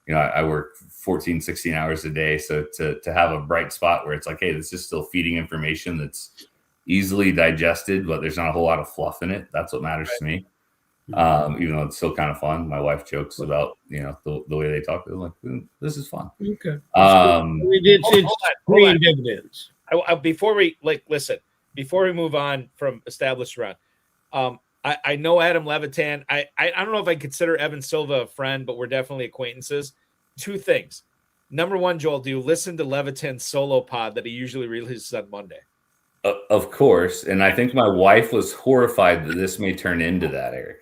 I work 14, 16 hours a day. So to have a bright spot where it's like, hey, this is still feeding information that's easily digested, but there's not a whole lot of fluff in it. That's what matters to me. Even though it's still kind of fun. My wife jokes about, the way they talk. They're like, this is fun. Okay. It's paying dividends. Before we move on from established run, I know Adam Levitan. I don't know if I consider Evan Silva a friend, but we're definitely acquaintances. 2 things. Number 1, Joel, do you listen to Levitan's solo pod that he usually releases on Monday? Of course. And I think my wife was horrified that this may turn into that, Eric.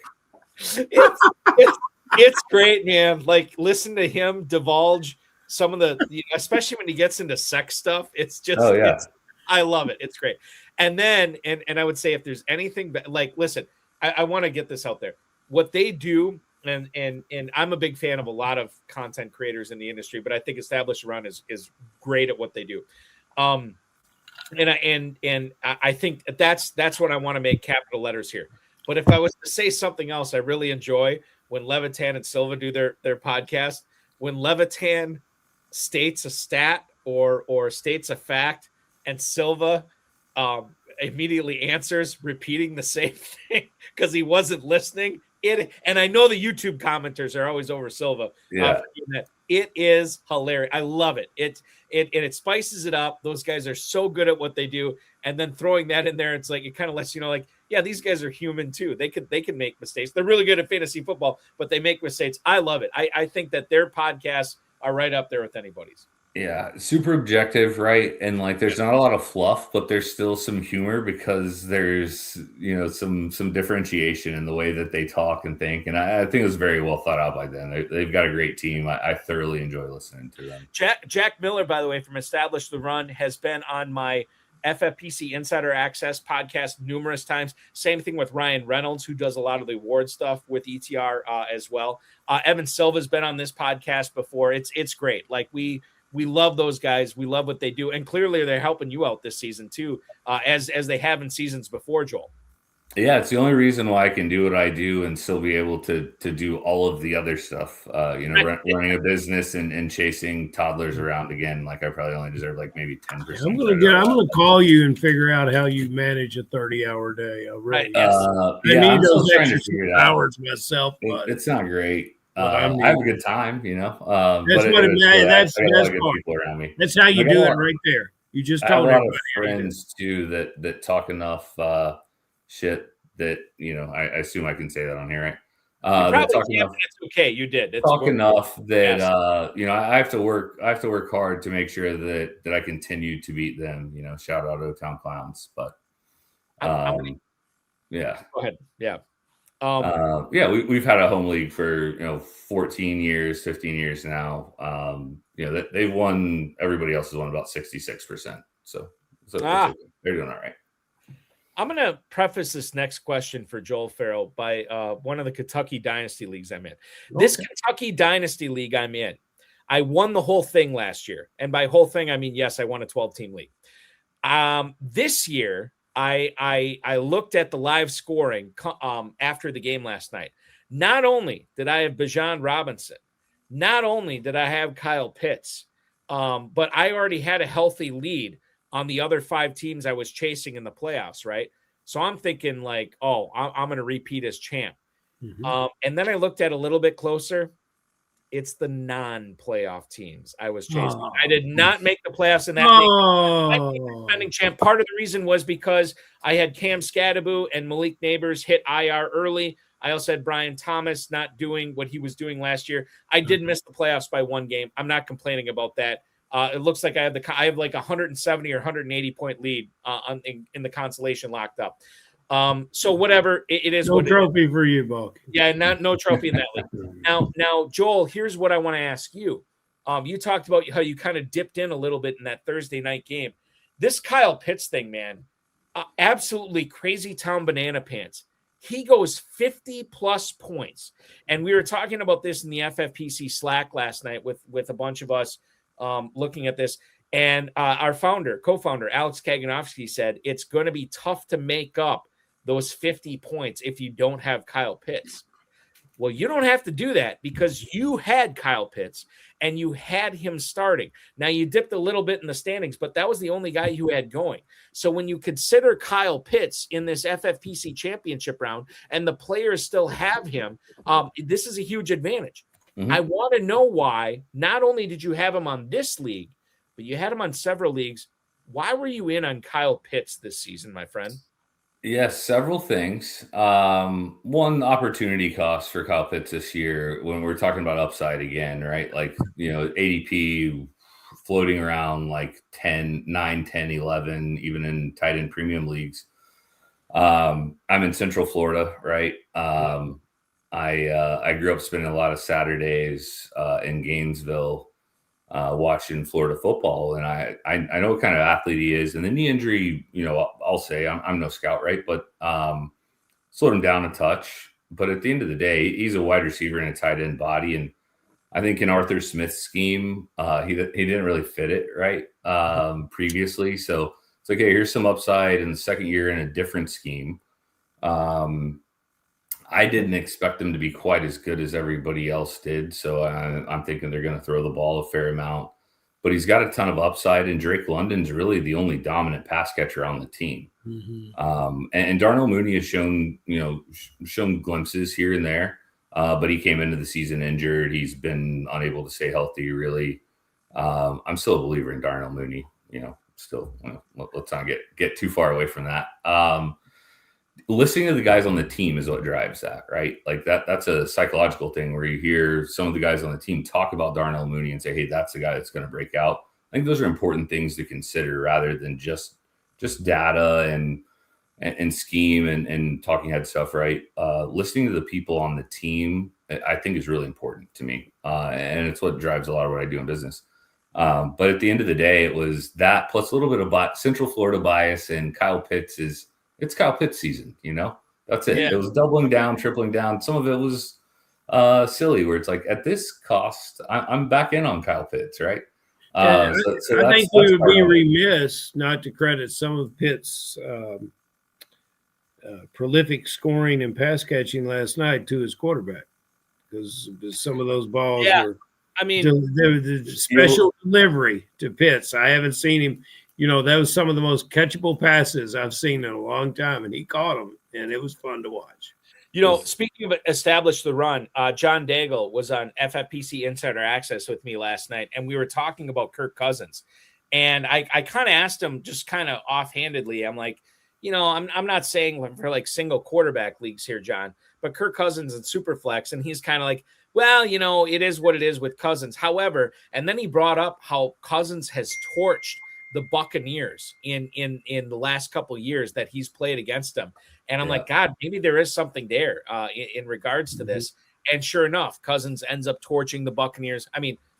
It's great, man. Listen to him divulge some of the, especially when he gets into sex stuff. It's just, I love it. It's great. And then, and I would say if there's anything, listen, I want to get this out there. What they do, and I'm a big fan of a lot of content creators in the industry, but I think Established Run is great at what they do. And I think that's what I want to make capital letters here. But if I was to say something else, I really enjoy when Levitan and Silva do their podcast. When Levitan states a stat or states a fact, and Silva immediately answers, repeating the same thing because he wasn't listening. And I know the YouTube commenters are always over Silva. Yeah. It is hilarious. I love it. It spices it up. Those guys are so good at what they do. And then throwing that in there, it's like, it kind of lets you know, like, yeah, these guys are human too. They can make mistakes. They're really good at fantasy football, but they make mistakes. I love it. I think that their podcasts are right up there with anybody's. Yeah, super objective, right? And like, there's not a lot of fluff, but there's still some humor because there's, some differentiation in the way that they talk and think. And I think it was very well thought out by them. They've got a great team. I thoroughly enjoy listening to them. Jack Miller, by the way, from Establish the Run, has been on my FFPC Insider Access podcast numerous times. Same thing with Ryan Reynolds, who does a lot of the award stuff with ETR as well. Evan Silva's been on this podcast before. It's great. Like, we love those guys. We love what they do. And clearly they're helping you out this season too, as they have in seasons before, Joel. Yeah, it's the only reason why I can do what I do and still be able to do all of the other stuff. Running a business and chasing toddlers around again. Like, I probably only deserve like maybe 10%. I'm gonna call you and figure out how you manage a 30-hour day. Really. Right. I need I'm those trying to extra figure it out. hours myself, but It's not great. I mean, I have a good time, that's but what that's that's a lot of good part. people around me. That's how you Like, do it right there. You just I have told a lot of everybody how to do it. friends too that talk enough shit that I assume I can say that on here, right? Probably That talk can't, enough. but it's okay. You did. It's Talk enough that Yes. I have to work hard to make sure that I continue to beat them. Shout out O-Town Clowns, but yeah. Go ahead. Yeah. We've had a home league for 14 years, 15 years now. They've won. Everybody else has won about 66%. So they're doing all right. I'm going to preface this next question for Joel Ferrell by one of the Kentucky Dynasty leagues I'm in. This Kentucky Dynasty league I'm in, I won the whole thing last year. And by whole thing, I mean, yes, I won a 12-team league. This year, I looked at the live scoring after the game last night. Not only did I have Bijan Robinson, not only did I have Kyle Pitts, but I already had a healthy lead on the other 5 teams I was chasing in the playoffs, right? So I'm thinking like, I'm going to repeat as champ. Mhm. And then I looked at a little bit closer. It's the non-playoff teams I was chasing. I did not make the playoffs in that league. I think the defending champ. Part of the reason was because I had Cam Scadaboo and Malik Neighbors hit IR early. I also had Brian Thomas not doing what he was doing last year. I did miss the playoffs by 1 game. I'm not complaining about that. It looks like I have like 170 or 180 point lead in the consolation locked up. So whatever it is. No trophy for you, Buck. Yeah, no trophy in that league. Now, Joel, here's what I want to ask you. You talked about how you kind of dipped in a little bit in that Thursday night game. This Kyle Pitts thing, man, absolutely crazy town banana pants. He goes 50 plus points. And we were talking about this in the FFPC Slack last night with a bunch of us looking at this. And our co-founder, Alex Kaganowski, said it's going to be tough to make up those 50 points if you don't have Kyle Pitts. Well, you don't have to do that because you had Kyle Pitts and you had him starting. Now, you dipped a little bit in the standings, but that was the only guy you had going. So when you consider Kyle Pitts in this FFPC championship round and the players still have him, this is a huge advantage. Mm-hmm. I want to know why not only did you have him on this league, but you had him on several leagues. Why were you in on Kyle Pitts this season, my friend? Yes, several things. One, opportunity cost for Kyle Pitts this year when we're talking about upside again, right? Like, ADP floating around like 9, 10, 11, even in tight end premium leagues. I'm in Central Florida, right? I grew up spending a lot of Saturdays in Gainesville watching Florida football, and I know what kind of athlete he is. And the knee injury, I'll say I'm no scout, right? But slowed him down a touch. But at the end of the day, he's a wide receiver in a tight end body, and I think in Arthur Smith's scheme, he didn't really fit it right previously. So it's like, hey, here's some upside in the second year in a different scheme. I didn't expect him to be quite as good as everybody else did. So I'm thinking they're going to throw the ball a fair amount. But he's got a ton of upside, and Drake London's really the only dominant pass catcher on the team. Mm-hmm. And Darnell Mooney has shown glimpses here and there. but he came into the season injured. He's been unable to stay healthy, really. I'm still a believer in Darnell Mooney. Let's not get too far away from that. Listening to the guys on the team is what drives that, right? Like that's a psychological thing where you hear some of the guys on the team talk about Darnell Mooney and say, hey, that's the guy that's going to break out. I think those are important things to consider rather than just data and scheme and talking head stuff, right? Listening to the people on the team, I think, is really important to me. And it's what drives a lot of what I do in business. But at the end of the day, it was that plus a little bit of Central Florida bias, and Kyle Pitts it's Kyle Pitts season, That's it. Yeah. It was doubling down, tripling down. Some of it was silly where it's like, at this cost, I'm back in on Kyle Pitts, right? I think we would be remiss not to credit some of Pitt's prolific scoring and pass catching last night to his quarterback, because some of those balls were, the special delivery to Pitts. I haven't seen him, that was some of the most catchable passes I've seen in a long time, and he caught them, and it was fun to watch. Speaking of establish the run, John Daigle was on FFPC Insider Access with me last night, and we were talking about Kirk Cousins. And I kind of asked him just kind of offhandedly. I'm like, I'm not saying for like single quarterback leagues here, John, but Kirk Cousins and Superflex. And he's kind of like, well, it is what it is with Cousins. However, and then he brought up how Cousins has torched the Buccaneers in the last couple of years that he's played against them. And I'm like, God, maybe there is something there in regards to this. And sure enough, Cousins ends up torching the Buccaneers.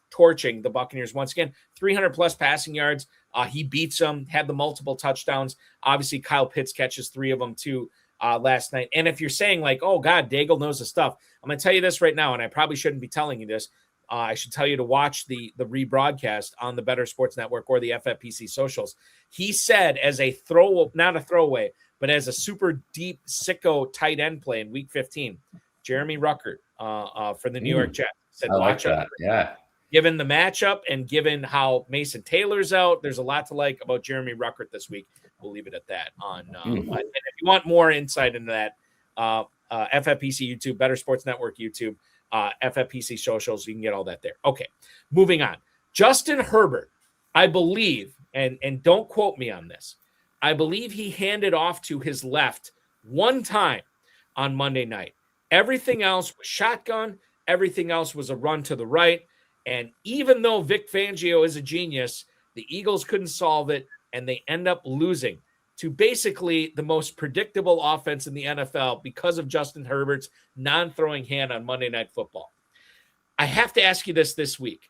Torching the Buccaneers once again, 300 plus passing yards. He beats them, had the multiple touchdowns. Obviously, Kyle Pitts catches 3 of them too last night. And if you're saying like, oh God, Daigle knows the stuff, I'm going to tell you this right now, and I probably shouldn't be telling you this. I should tell you to watch the rebroadcast on the Better Sports Network or the FFPC socials. He said as a not a throwaway, but as a super deep sicko tight end play in Week 15, Jeremy Ruckert for the New York Jets said, I like that. Yeah. Given the matchup and given how Mason Taylor's out, there's a lot to like about Jeremy Ruckert this week. We'll leave it at that. And if you want more insight into that, FFPC YouTube, Better Sports Network YouTube, FFPC socials, you can get all that there. Okay, moving on. Justin Herbert, I believe, and don't quote me on this, I believe he handed off to his left one time on Monday night. Everything else was shotgun. Everything else was a run to the right. And even though Vic Fangio is a genius, the Eagles couldn't solve it, and they end up losing to basically the most predictable offense in the NFL because of Justin Herbert's non-throwing hand on Monday Night Football. I have to ask you this week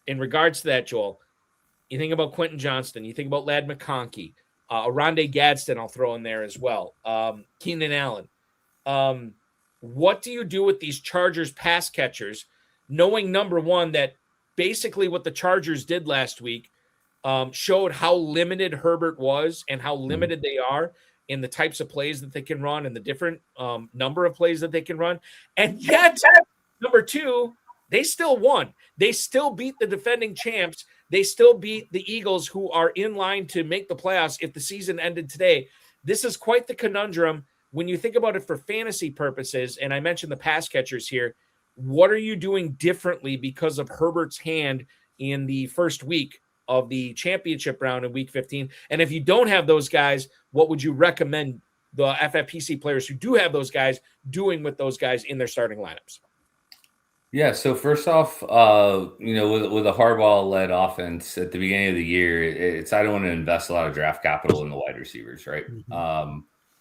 in regards to that, Joel. You think about Quentin Johnston. You think about Ladd McConkey. Oronde Gadsden I'll throw in there as well. Keenan Allen. What do you do with these Chargers pass catchers, knowing, number one, that basically what the Chargers did last week showed how limited Herbert was and how limited they are in the types of plays that they can run and the different number of plays that they can run. And yet, number two, they still won. They still beat the defending champs. They still beat the Eagles, who are in line to make the playoffs if the season ended today. This is quite the conundrum when you think about it for fantasy purposes. And I mentioned the pass catchers here. What are you doing differently because of Herbert's hand in the first week of the championship round in Week 15? And if you don't have those guys, what would you recommend the FFPC players who do have those guys doing with those guys in their starting lineups? Yeah, so first off, with a Harbaugh-led offense at the beginning of the year, I don't want to invest a lot of draft capital in the wide receivers, right?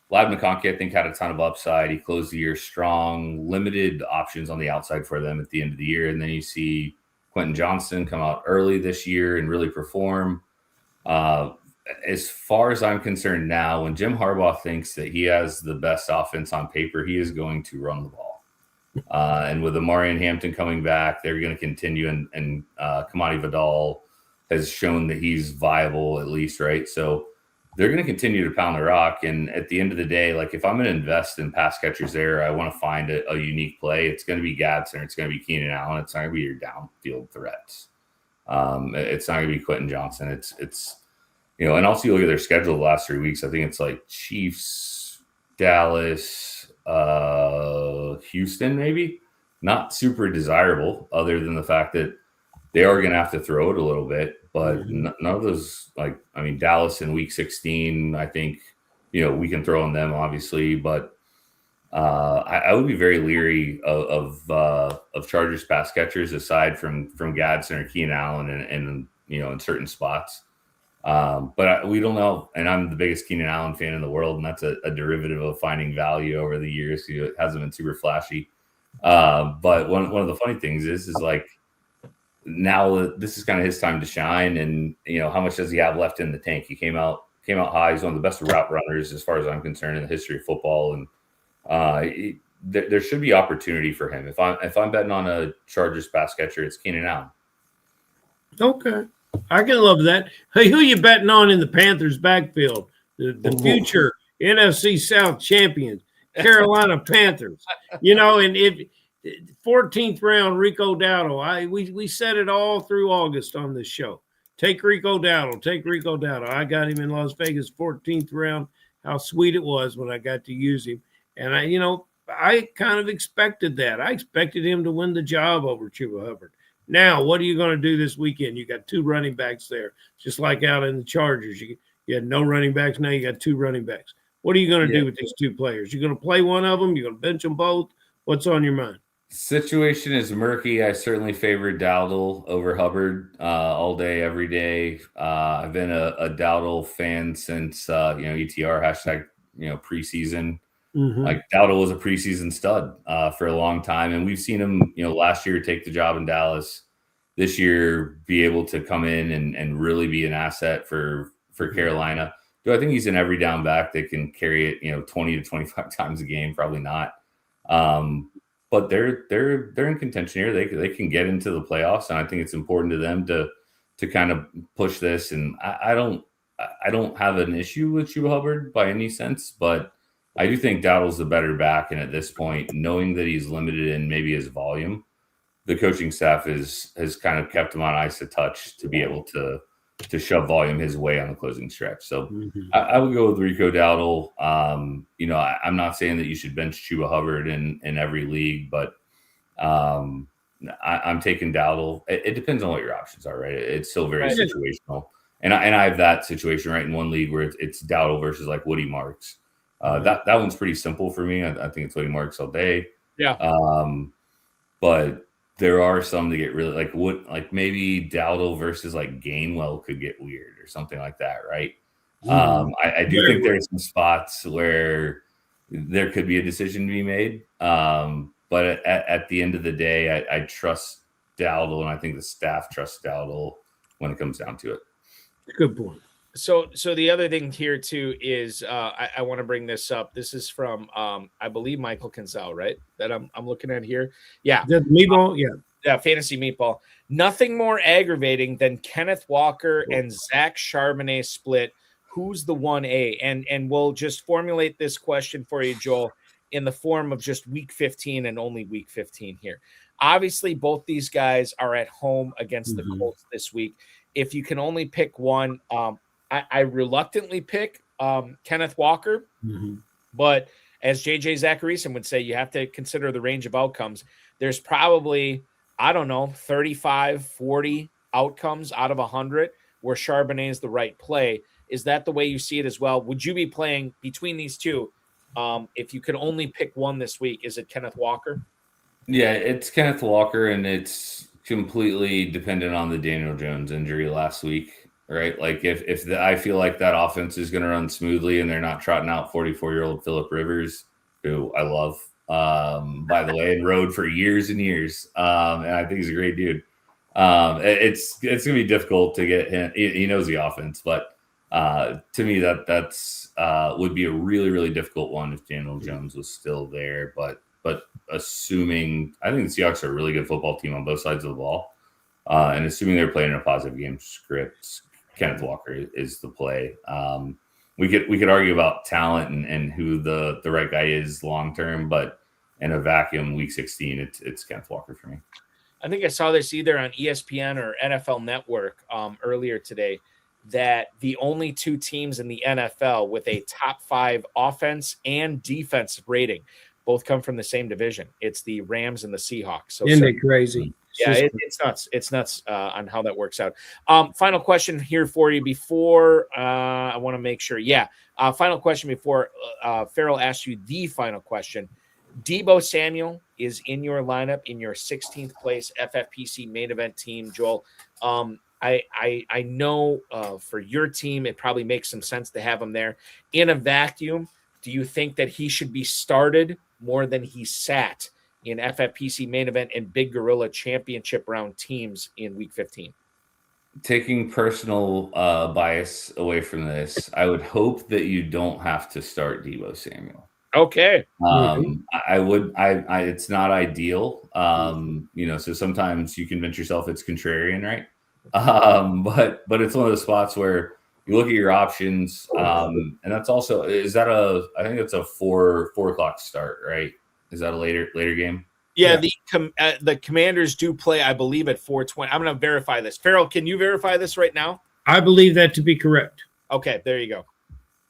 Ladd McConkey, I think, had a ton of upside. He closed the year strong, limited options on the outside for them at the end of the year. And then you see Quentin Johnston come out early this year and really perform. As far as I'm concerned now, when Jim Harbaugh thinks that he has the best offense on paper, he is going to run the ball. And with Amarian Hampton coming back, they're going to continue. And Kamani Vidal has shown that he's viable at least, right? So they're going to continue to pound the rock. And at the end of the day, like if I'm going to invest in pass catchers there, I want to find a unique play. It's going to be Gadsden. It's going to be Keenan Allen. It's not going to be your downfield threats. It's not going to be Quentin Johnston. It's and also you look at their schedule the last 3 weeks. I think it's like Chiefs, Dallas, Houston, maybe. not super desirable, other than the fact that they are going to have to throw it a little bit. But none of those, Dallas in week 16, I think, we can throw on them, obviously, but I would be very leery of Chargers pass catchers aside from Gadsden or Keenan Allen and in certain spots. But we don't know, and I'm the biggest Keenan Allen fan in the world, and that's a derivative of finding value over the years. It hasn't been super flashy. But one of the funny things is like, now this is kind of his time to shine, and how much does he have left in the tank? He came out high. He's one of the best route runners as far as I'm concerned in the history of football, and there should be opportunity for him. If I'm betting on a Chargers pass catcher, it's Keenan Allen. Okay, I can love that. Hey, who you betting on in the Panthers backfield? The future NFC South champions, Carolina Panthers. And if 14th round Rico Dowdle, we said it all through August on this show. Take Rico Dowdle. I got him in Las Vegas 14th round. How sweet it was when I got to use him. And I kind of expected that. I expected him to win the job over Chuba Hubbard. Now, what are you going to do this weekend? You got 2 running backs there, just like out in the Chargers. You had no running backs. Now you got 2 running backs. What are you going to do with these 2 players? You're going to play one of them? You're going to bench them both? What's on your mind? Situation is murky. I certainly favor Dowdle over Hubbard all day, every day. I've been a Dowdle fan since ETR hashtag preseason. Like Dowdle was a preseason stud for a long time, and we've seen him last year take the job in Dallas. This year, be able to come in and really be an asset for Carolina. Do I think he's an every down back that can carry it 20 to 25 times a game? Probably not. But they're in contention here. They can get into the playoffs, and I think it's important to them to kind of push this. And I don't have an issue with Chuba Hubbard by any sense, but I do think Dowdle's the better back. And at this point, knowing that he's limited in maybe his volume, the coaching staff has kind of kept him on ice a touch to be able to shove volume his way on the closing stretch. So I would go with Rico Dowdle. I'm not saying that you should bench Chuba Hubbard in every league, but I'm taking Dowdle. It depends on what your options are, right? It's still very situational. And I have that situation right in one league where it's Dowdle versus like Woody Marks. That one's pretty simple for me. I think it's Woody Marks all day. Yeah. But there are some that get really like maybe Dowdle versus like Gainwell could get weird or something like that, right? I do think there are some spots where there could be a decision to be made. But at the end of the day, I trust Dowdle, and I think the staff trusts Dowdle when it comes down to it. Good point. So the other thing here too is I want to bring this up. This is from I believe Michael Kinsell, right? That I'm looking at here. Yeah. The meatball, yeah, fantasy meatball. Nothing more aggravating than Kenneth Walker and Zach Charbonnet split. Who's the 1A? And we'll just formulate this question for you, Joel, in the form of just week 15 and only week 15 here. Obviously, both these guys are at home against the Colts this week. If you can only pick one, I reluctantly pick Kenneth Walker, but as JJ Zacharyson would say, you have to consider the range of outcomes. There's probably, 35, 40 outcomes out of 100 where Charbonnet is the right play. Is that the way you see it as well? Would you be playing between these two? If you could only pick one this week, is it Kenneth Walker? Yeah, it's Kenneth Walker, and it's completely dependent on the Daniel Jones injury last week. Right, like if I feel like that offense is going to run smoothly and they're not trotting out 44-year-old Phillip Rivers, who I love, by the way, and rode for years and years, and I think he's a great dude. It's going to be difficult to get him. He knows the offense, but to me that's would be a really, really difficult one if Daniel Jones was still there. But assuming, I think the Seahawks are a really good football team on both sides of the ball, and assuming they're playing in a positive game script, Kenneth Walker is the play. We could argue about talent and who the right guy is long term, but in a vacuum, week 16, it's Kenneth Walker for me. I think I saw this either on ESPN or NFL Network earlier today, that the only 2 teams in the NFL with a top 5 offense and defensive rating, both come from the same division. It's the Rams and the Seahawks. So Isn't it crazy? yeah, it's nuts. It's nuts on how that works out. Final question here for you before I want to make sure. Yeah, final question before Ferrell asks you the final question. Deebo Samuel is in your lineup in your 16th place FFPC main event team, Joel. I know for your team, it probably makes some sense to have him there. In a vacuum, do you think that he should be started more than he sat in FFPC main event and Big Gorilla championship round teams in week 15? Taking personal bias away from this, I would hope that you don't have to start Deebo Samuel. Okay. I would. It's not ideal. So sometimes you convince yourself it's contrarian, right? But it's one of those spots where you look at your options, and that's also I think it's a 4 o'clock start, right? Is that a later game? Yeah. The Commanders do play, I believe, at 4:20. I'm going to verify this. Ferrell, can you verify this right now? I believe that to be correct. Okay, there you go.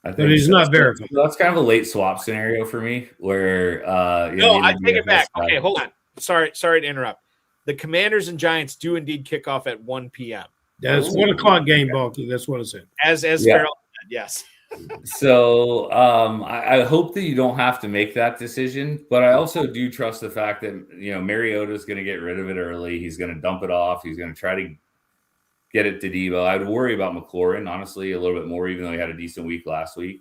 I think but it's not verified. That's kind of a late swap scenario for me where I take it back. Okay, hold on. Sorry to interrupt. The Commanders and Giants do indeed kick off at 1 p.m. That's 1 o'clock game, Balky. That's what I said. As Ferrell said, yes. So I hope that you don't have to make that decision, but I also do trust the fact that Mariota is going to get rid of it early. He's going to dump it off. He's going to try to get it to Deebo. I would worry about McLaurin, honestly, a little bit more, even though he had a decent week last week.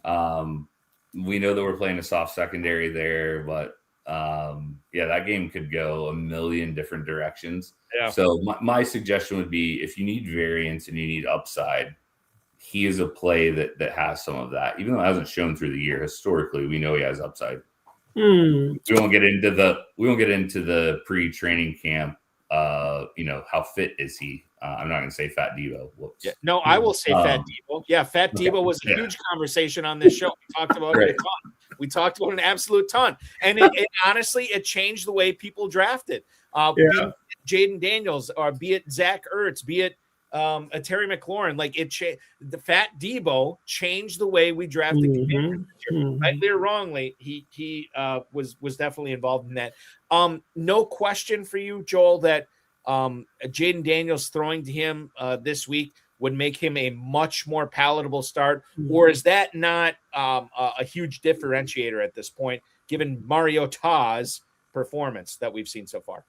We know that we're playing a soft secondary there, but that game could go a million different directions. Yeah. So my suggestion would be, if you need variance and you need upside, he is a play that has some of that, even though it hasn't shown through the year. Historically, we know he has upside. We won't get into the pre-training camp. How fit is he? I'm not going to say Fat Deebo. Whoops. Yeah, no, I will say Fat Deebo. Yeah, Fat Deebo was a huge conversation on this show. We talked about it a ton. We talked about an absolute ton. And it honestly, it changed the way people drafted. Be it Jaden Daniels, or be it Zach Ertz, be it Terry McLaurin. Like the Fat Deebo changed the way we drafted. Rightly or wrongly, he was definitely involved in that. No question for you, Joel, that Jaden Daniels throwing to him this week would make him a much more palatable start, or is that not a huge differentiator at this point, given Mariota's performance that we've seen so far?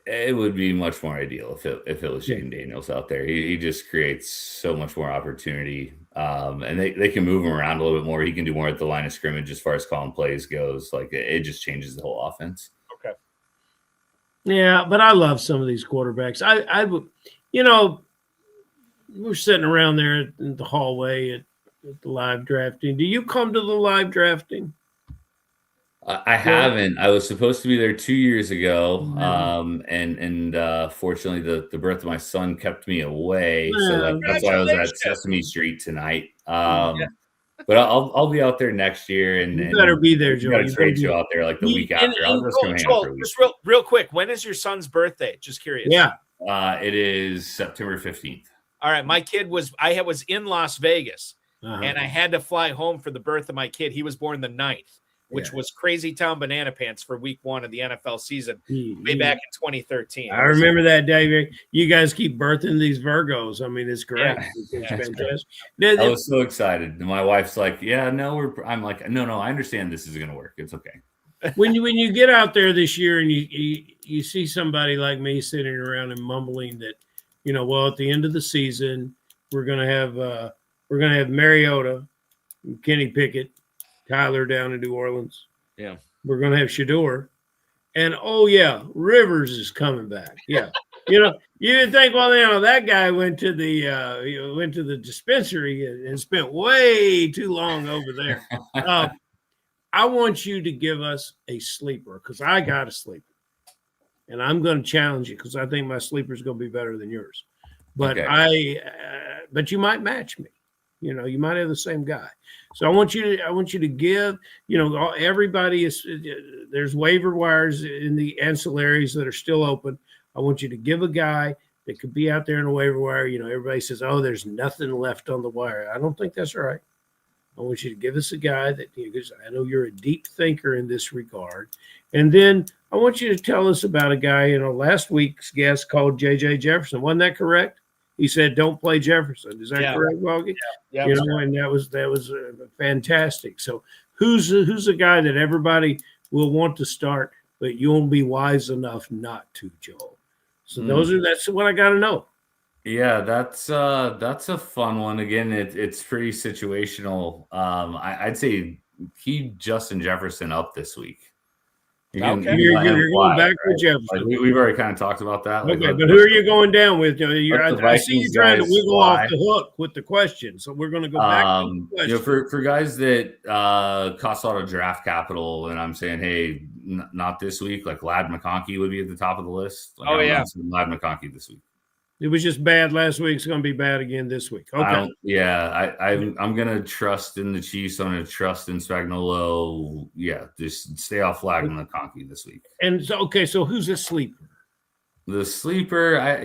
It would be much more ideal if it was Jaden Daniels out there. He just creates so much more opportunity, and they can move him around a little bit more. He can do more at the line of scrimmage as far as calling plays goes. Like, it just changes the whole offense. Okay. Yeah, but I love some of these quarterbacks. I would, we're sitting around there in the hallway at the live drafting. Do you come to the live drafting? I haven't. I was supposed to be there 2 years ago, and fortunately, the birth of my son kept me away. So that's why I was at Sesame Street tonight. But I'll be out there next year, and you better be there, Joe. Got a trade show out there like the week after. I'll just come hang out for a week. Just real quick, when is your son's birthday? Just curious. Yeah, it is September 15th. All right, my kid was in Las Vegas, and I had to fly home for the birth of my kid. He was born the 9th. Which was Crazy Town Banana Pants for week 1 of the NFL season way back in 2013. I remember that, David. You guys keep birthing these Virgos. I mean, it's great. It's fantastic. I was so excited. My wife's like, I'm like, no, I understand this is going to work. It's okay. When you get out there this year and you see somebody like me sitting around and mumbling that, at the end of the season, we're going to have Mariota, Kenny Pickett, Tyler down in New Orleans. Yeah. We're going to have Shador. And, Rivers is coming back. Yeah. You didn't think, that guy went to the dispensary and spent way too long over there. I want you to give us a sleeper, because I got a sleeper. And I'm going to challenge you, because I think my sleeper is going to be better than yours. But but you might match me. You might have the same guy. So I want you to give, everybody is, there's waiver wires in the ancillaries that are still open. I want you to give a guy that could be out there in the waiver wire. Everybody says, there's nothing left on the wire. I don't think that's right. I want you to give us a guy that, because I know you're a deep thinker in this regard. And then I want you to tell us about a guy, last week's guest called J.J. Jefferson. Wasn't that correct? He said, "Don't play Jefferson." Is that correct, Balky? Yeah. And that was fantastic. So who's a guy that everybody will want to start, but you'll be wise enough not to, Joel? So that's what I got to know. Yeah, that's a fun one. Again, it's pretty situational. I'd say keep Justin Jefferson up this week. You're going back with Jefferson. Like we've already kind of talked about that. Okay, but who are you going down with? I see you trying to wiggle off the hook with the question, so we're going to go back to the question. For guys that cost a lot of draft capital, and I'm saying, hey, not this week. Like Ladd McConkey would be at the top of the list. Like, Ladd McConkey this week. It was just bad last week. It's going to be bad again this week. Okay. I'm going to trust in the Chiefs. I'm going to trust in Spagnuolo. Yeah, just stay off Ladd and McConkey this week. And so who's a sleeper? The sleeper,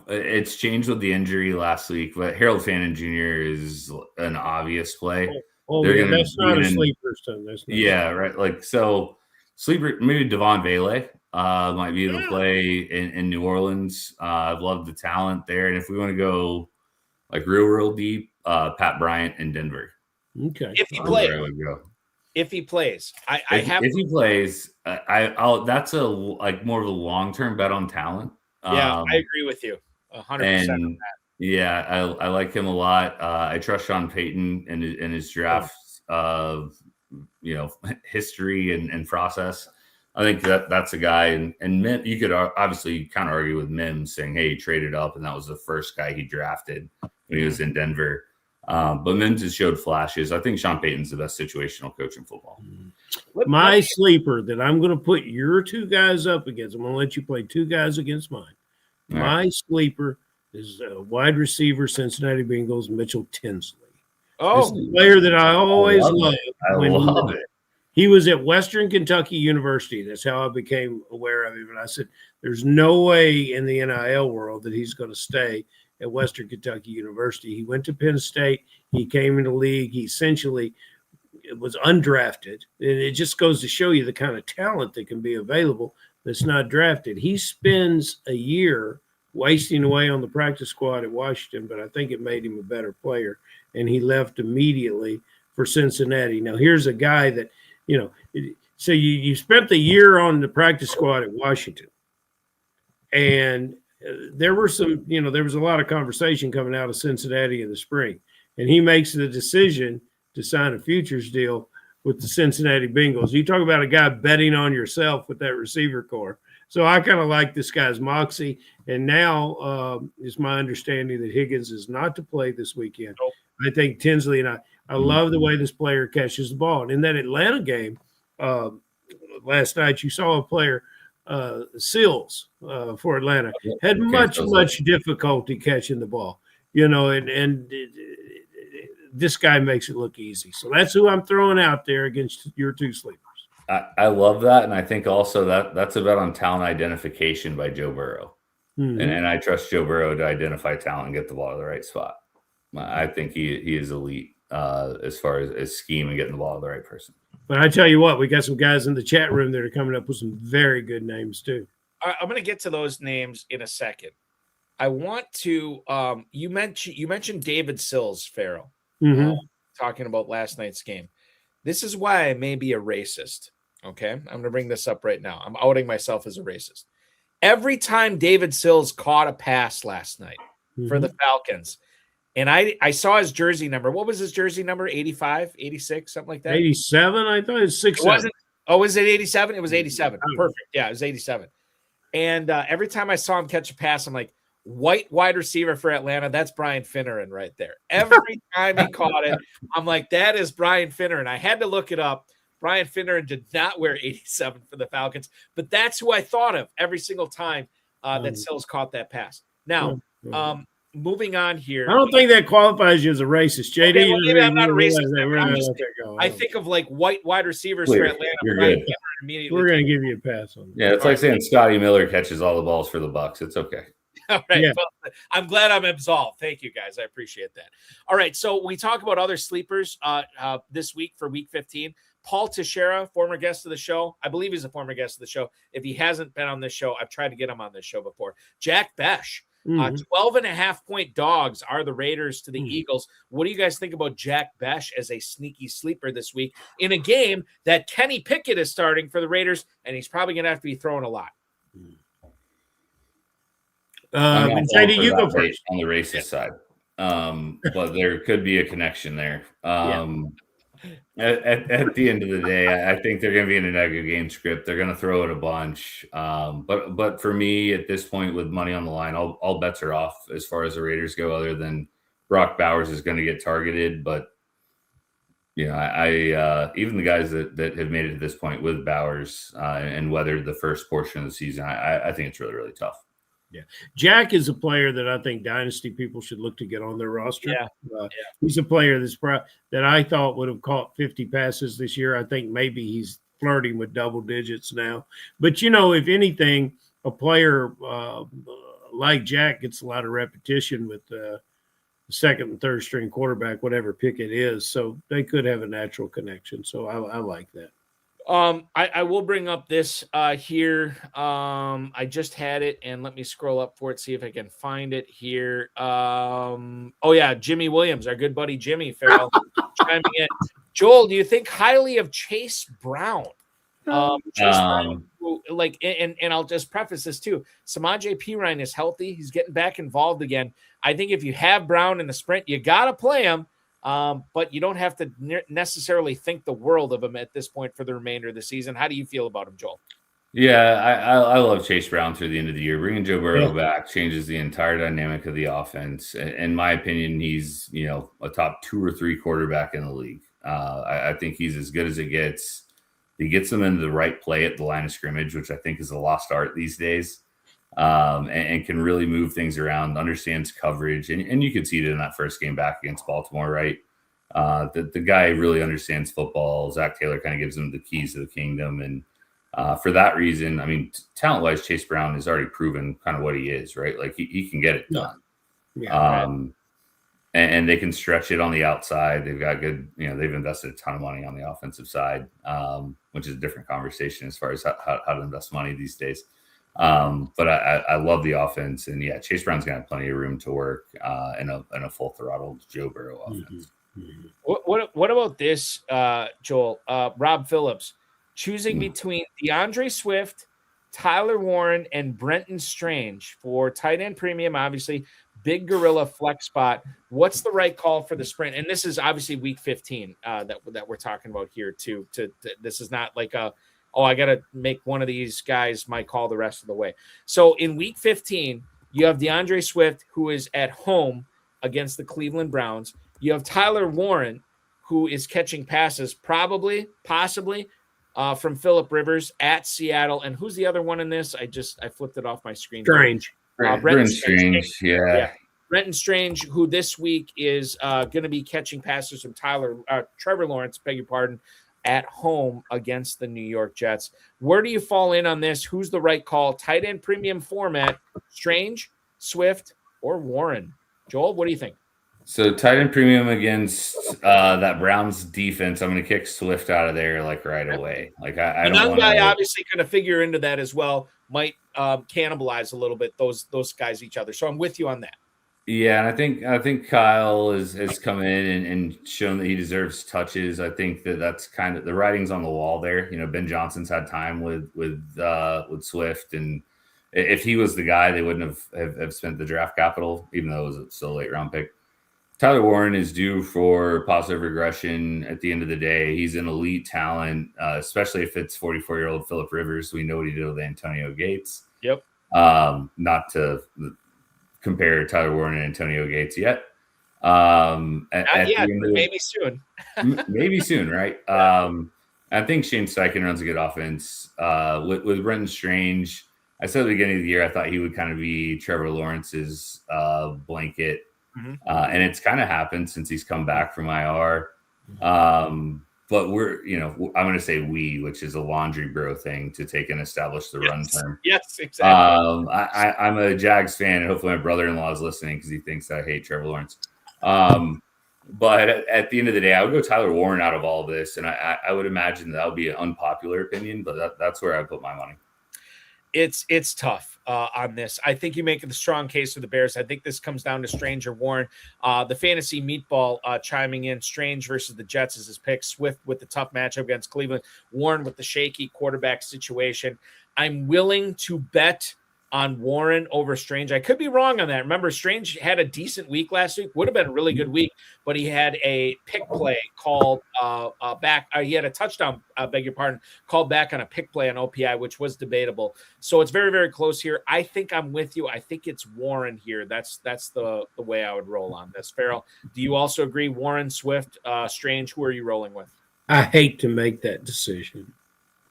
it's changed with the injury last week, but Harold Fannin Jr. is an obvious play. That's not a sleeper. Right. Like, so sleeper, maybe Devon Vele. Might be able to play in New Orleans. I've loved the talent there. And if we want to go like real deep, Pat Bryant in Denver. Okay. If he plays, if he plays, that's more of a long-term bet on talent. I agree with you 100%. And I like him a lot. I trust Sean Payton in his draft history and process. I think that's a guy, and you could obviously kind of argue with Mims saying, hey, he traded up, and that was the first guy he drafted when he was in Denver. But Mims has showed flashes. I think Sean Payton's the best situational coach in football. My sleeper that I'm going to put your two guys up against, I'm going to let you play two guys against mine. All my sleeper is wide receiver, Cincinnati Bengals, Mitchell Tinsley. This is a player that I always love. I love it. He was at Western Kentucky University. That's how I became aware of him. And I said, there's no way in the NIL world that he's going to stay at Western Kentucky University. He went to Penn State. He came into the league. He essentially was undrafted. And it just goes to show you the kind of talent that can be available that's not drafted. He spends a year wasting away on the practice squad at Washington, but I think it made him a better player. And he left immediately for Cincinnati. Now, here's a guy that, so you spent the year on the practice squad at Washington, and there was a lot of conversation coming out of Cincinnati in the spring, and he makes the decision to sign a futures deal with the Cincinnati Bengals. You talk about a guy betting on yourself with that receiver core. So I kind of like this guy's moxie, and now it's my understanding that Higgins is not to play this weekend. Nope. I think Tinsley and I love the way this player catches the ball. And in that Atlanta game last night, you saw a player, Sills for Atlanta, had much difficulty catching the ball, and this guy makes it look easy. So that's who I'm throwing out there against your two sleepers. I love that. And I think also that's a bet on talent identification by Joe Burrow. Mm-hmm. And I trust Joe Burrow to identify talent and get the ball to the right spot. I think he is elite as far as scheme and getting the ball to the right person. But I tell you what, we got some guys in the chat room that are coming up with some very good names too. I'm going to get to those names in a second. I want to you mentioned David Sills, Ferrell, talking about last night's game. This is why I may be a racist. Okay, I'm going to bring this up right now. I'm outing myself as a racist. Every time David Sills caught a pass last night for the Falcons, and I saw his jersey number. What was his jersey number? 85, 86, something like that? 87? I thought it was 67. Was it 87? It was 87. Perfect. Yeah, it was 87. And every time I saw him catch a pass, I'm like, white wide receiver for Atlanta, that's Brian Finneran right there. Every time he caught it, I'm like, that is Brian Finneran. I had to look it up. Brian Finneran did not wear 87 for the Falcons, but that's who I thought of every single time that Sills caught that pass. Now, moving on here. I don't think that qualifies you as a racist, JD. Okay, well, maybe I'm not a racist. I think of like white wide receivers for Atlanta. You're good. We're going to give you a pass on that. Yeah, it's like saying Scotty Miller catches all the balls for the Bucs. It's okay. All right. Yeah. Well, I'm glad I'm absolved. Thank you, guys. I appreciate that. All right. So we talk about other sleepers this week for week 15. Paul Teixeira, former guest of the show. I believe he's a former guest of the show. If he hasn't been on this show, I've tried to get him on this show before. Jack Besh. 12.5-point dogs are the Raiders to the Eagles. What do you guys think about Jack Besh as a sneaky sleeper this week in a game that Kenny Pickett is starting for the Raiders, and he's probably going to have to be throwing a lot? JD, you go first. On the racist side. But there could be a connection there. At the end of the day, I think they're going to be in a negative game script. They're going to throw it a bunch. But for me, at this point, with money on the line, all bets are off as far as the Raiders go, other than Brock Bowers is going to get targeted. But, I even the guys that have made it to this point with Bowers and weathered the first portion of the season, I think it's really, really tough. Yeah, Jack is a player that I think dynasty people should look to get on their roster. He's a player that I thought would have caught 50 passes this year. I think maybe he's flirting with double digits now. But, if anything, a player like Jack gets a lot of repetition with the second and third string quarterback, whatever pick it is. So they could have a natural connection. So I like that. I will bring up this here. I just had it, and let me scroll up for it, see if I can find it here. Jimmy Williams, our good buddy Jimmy Ferrell, chiming in. Joel, do you think highly of Chase Brown? Brown, and I'll just preface this too. Samaje Perine is healthy; he's getting back involved again. I think if you have Brown in the sprint, you got to play him. But you don't have to necessarily think the world of him at this point for the remainder of the season. How do you feel about him, Joel? Yeah, I love Chase Brown through the end of the year. Bringing Joe Burrow back changes the entire dynamic of the offense. In my opinion, he's a top 2 or 3 quarterback in the league. I think he's as good as it gets. He gets them into the right play at the line of scrimmage, which I think is a lost art these days. And can really move things around, understands coverage. And you could see it in that first game back against Baltimore, right? The guy really understands football. Zach Taylor kind of gives him the keys to the kingdom. And for that reason, I mean, talent-wise, Chase Brown has already proven kind of what he is, right? Like he can get it done. And they can stretch it on the outside. They've got good, they've invested a ton of money on the offensive side, which is a different conversation as far as how to invest money these days. But I love the offense, and Chase Brown's gonna have plenty of room to work in a full throttle Joe Burrow offense. What about this, Joel? Rob Phillips choosing between DeAndre Swift, Tyler Warren, and Brenton Strange for tight end premium, obviously Big Gorilla flex spot. What's the right call for the sprint? And this is obviously week 15 that we're talking about here too. This is not like I got to make one of these guys my call the rest of the way. So in week 15, you have DeAndre Swift, who is at home against the Cleveland Browns. You have Tyler Warren, who is catching passes, possibly from Phillip Rivers at Seattle. And who's the other one in this? I flipped it off my screen. Strange. Brenton Strange. Yeah. Brenton Strange, who this week is going to be catching passes from Trevor Lawrence, beg your pardon, at home against the New York Jets. Where do you fall in on this? Who's the right call? Tight end premium format, Strange, Swift, or Warren? Joel, what do you think? So tight end premium against that Browns defense, I'm going to kick Swift out of there right away. Like I don't want to obviously kind of figure into that as well. Might cannibalize a little bit those guys each other. So I'm with you on that. Yeah, and I think Kyle has come in and shown that he deserves touches. I think that's kind of the writing's on the wall there. Ben Johnson's had time with Swift, and if he was the guy, they wouldn't have spent the draft capital, even though it was still a late round pick. Tyler Warren is due for positive regression at the end of the day. He's an elite talent, especially if it's 44-year-old Phillip Rivers. We know what he did with Antonio Gates. Yep. Not to compare Tyler Warren and Antonio Gates yet. Maybe soon. Maybe soon, right? I think Shane Steichen runs a good offense. With Brenton Strange, I said at the beginning of the year I thought he would kind of be Trevor Lawrence's blanket. And it's kind of happened since he's come back from IR. but we're, I'm going to say we, which is a laundry bro thing to take and establish the run term. Yes, exactly. I'm a Jags fan, and hopefully my brother-in-law is listening because he thinks I hate Trevor Lawrence. But at the end of the day, I would go Tyler Warren out of all of this, and I would imagine that would be an unpopular opinion, but that's where I put my money. It's tough on this. I think you make the strong case for the Bears. I think this comes down to Strange or Warren. The fantasy meatball chiming in. Strange versus the Jets is his pick. Swift with the tough matchup against Cleveland. Warren with the shaky quarterback situation. I'm willing to bet on Warren over Strange. I could be wrong on that. Remember, Strange had a decent week last week. Would have been a really good week, but he had a pick play called back. He had a touchdown, beg your pardon, called back on a pick play on OPI, which was debatable. So it's very, very close here. I think I'm with you. I think it's Warren here. That's the way I would roll on this. Ferrell, do you also agree? Warren, Swift, Strange, who are you rolling with? I hate to make that decision.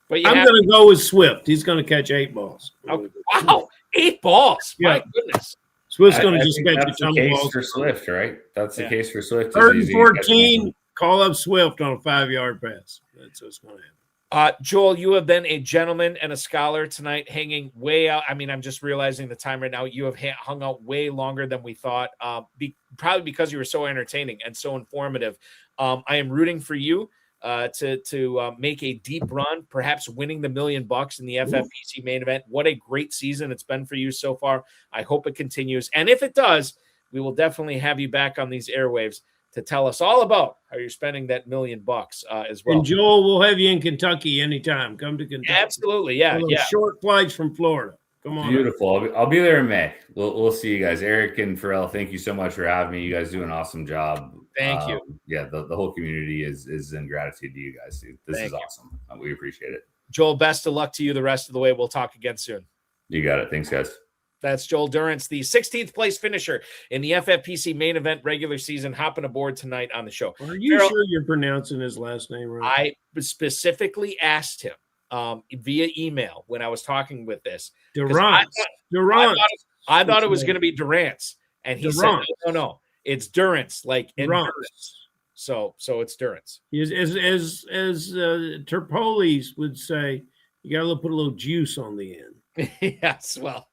But I'm going to go with Swift. He's going to catch 8 balls. Oh, wow, 8 balls. Yeah. My goodness. Swift's going to just catch that's a ton the of case balls. for Swift, right? That's the case for Swift. 3rd and 14, call up Swift on a 5-yard pass. That's what's going to happen. Joel, you have been a gentleman and a scholar tonight, hanging way out. I mean, I'm just realizing the time right now. You have hung out way longer than we thought, probably because you were so entertaining and so informative. I am rooting for you to make a deep run, perhaps winning the $1 million in the FFPC main event. What a great season it's been for you so far. I hope it continues. And if it does, we will definitely have you back on these airwaves to tell us all about how you're spending that $1 million as well. And Joel, we'll have you in Kentucky anytime. Come to Kentucky. Absolutely. Yeah. Short flights from Florida. Come on. Beautiful. I'll be there in May. We'll see you guys. Eric and Ferrell, thank you so much for having me. You guys do an awesome job. Thank you. Yeah, the whole community is in gratitude to you guys. This is awesome. We appreciate it. Joel, best of luck to you the rest of the way. We'll talk again soon. You got it. Thanks, guys. That's Joel Durrance, the 16th place finisher in the FFPC main event regular season, hopping aboard tonight on the show. Are you sure you're pronouncing his last name right? I specifically asked him via email when I was talking with this. Durrance. I thought it was going to be Durrance. And he said, no. It's Durrance, like endurance. So it's Durrance. As Terpolis would say, you got to put a little juice on the end. Yes, well,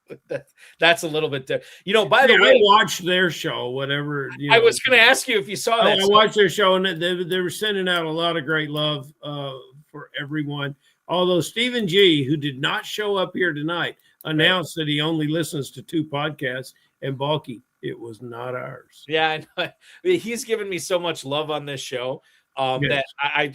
that's a little bit different. By the way, I watched their show, whatever. I was going to ask you if you saw that. I watched their show, and they were sending out a lot of great love for everyone. Although Stephen G., who did not show up here tonight, announced that he only listens to 2 podcasts, and Balky, it was not ours. Yeah, I know. He's given me so much love on this show that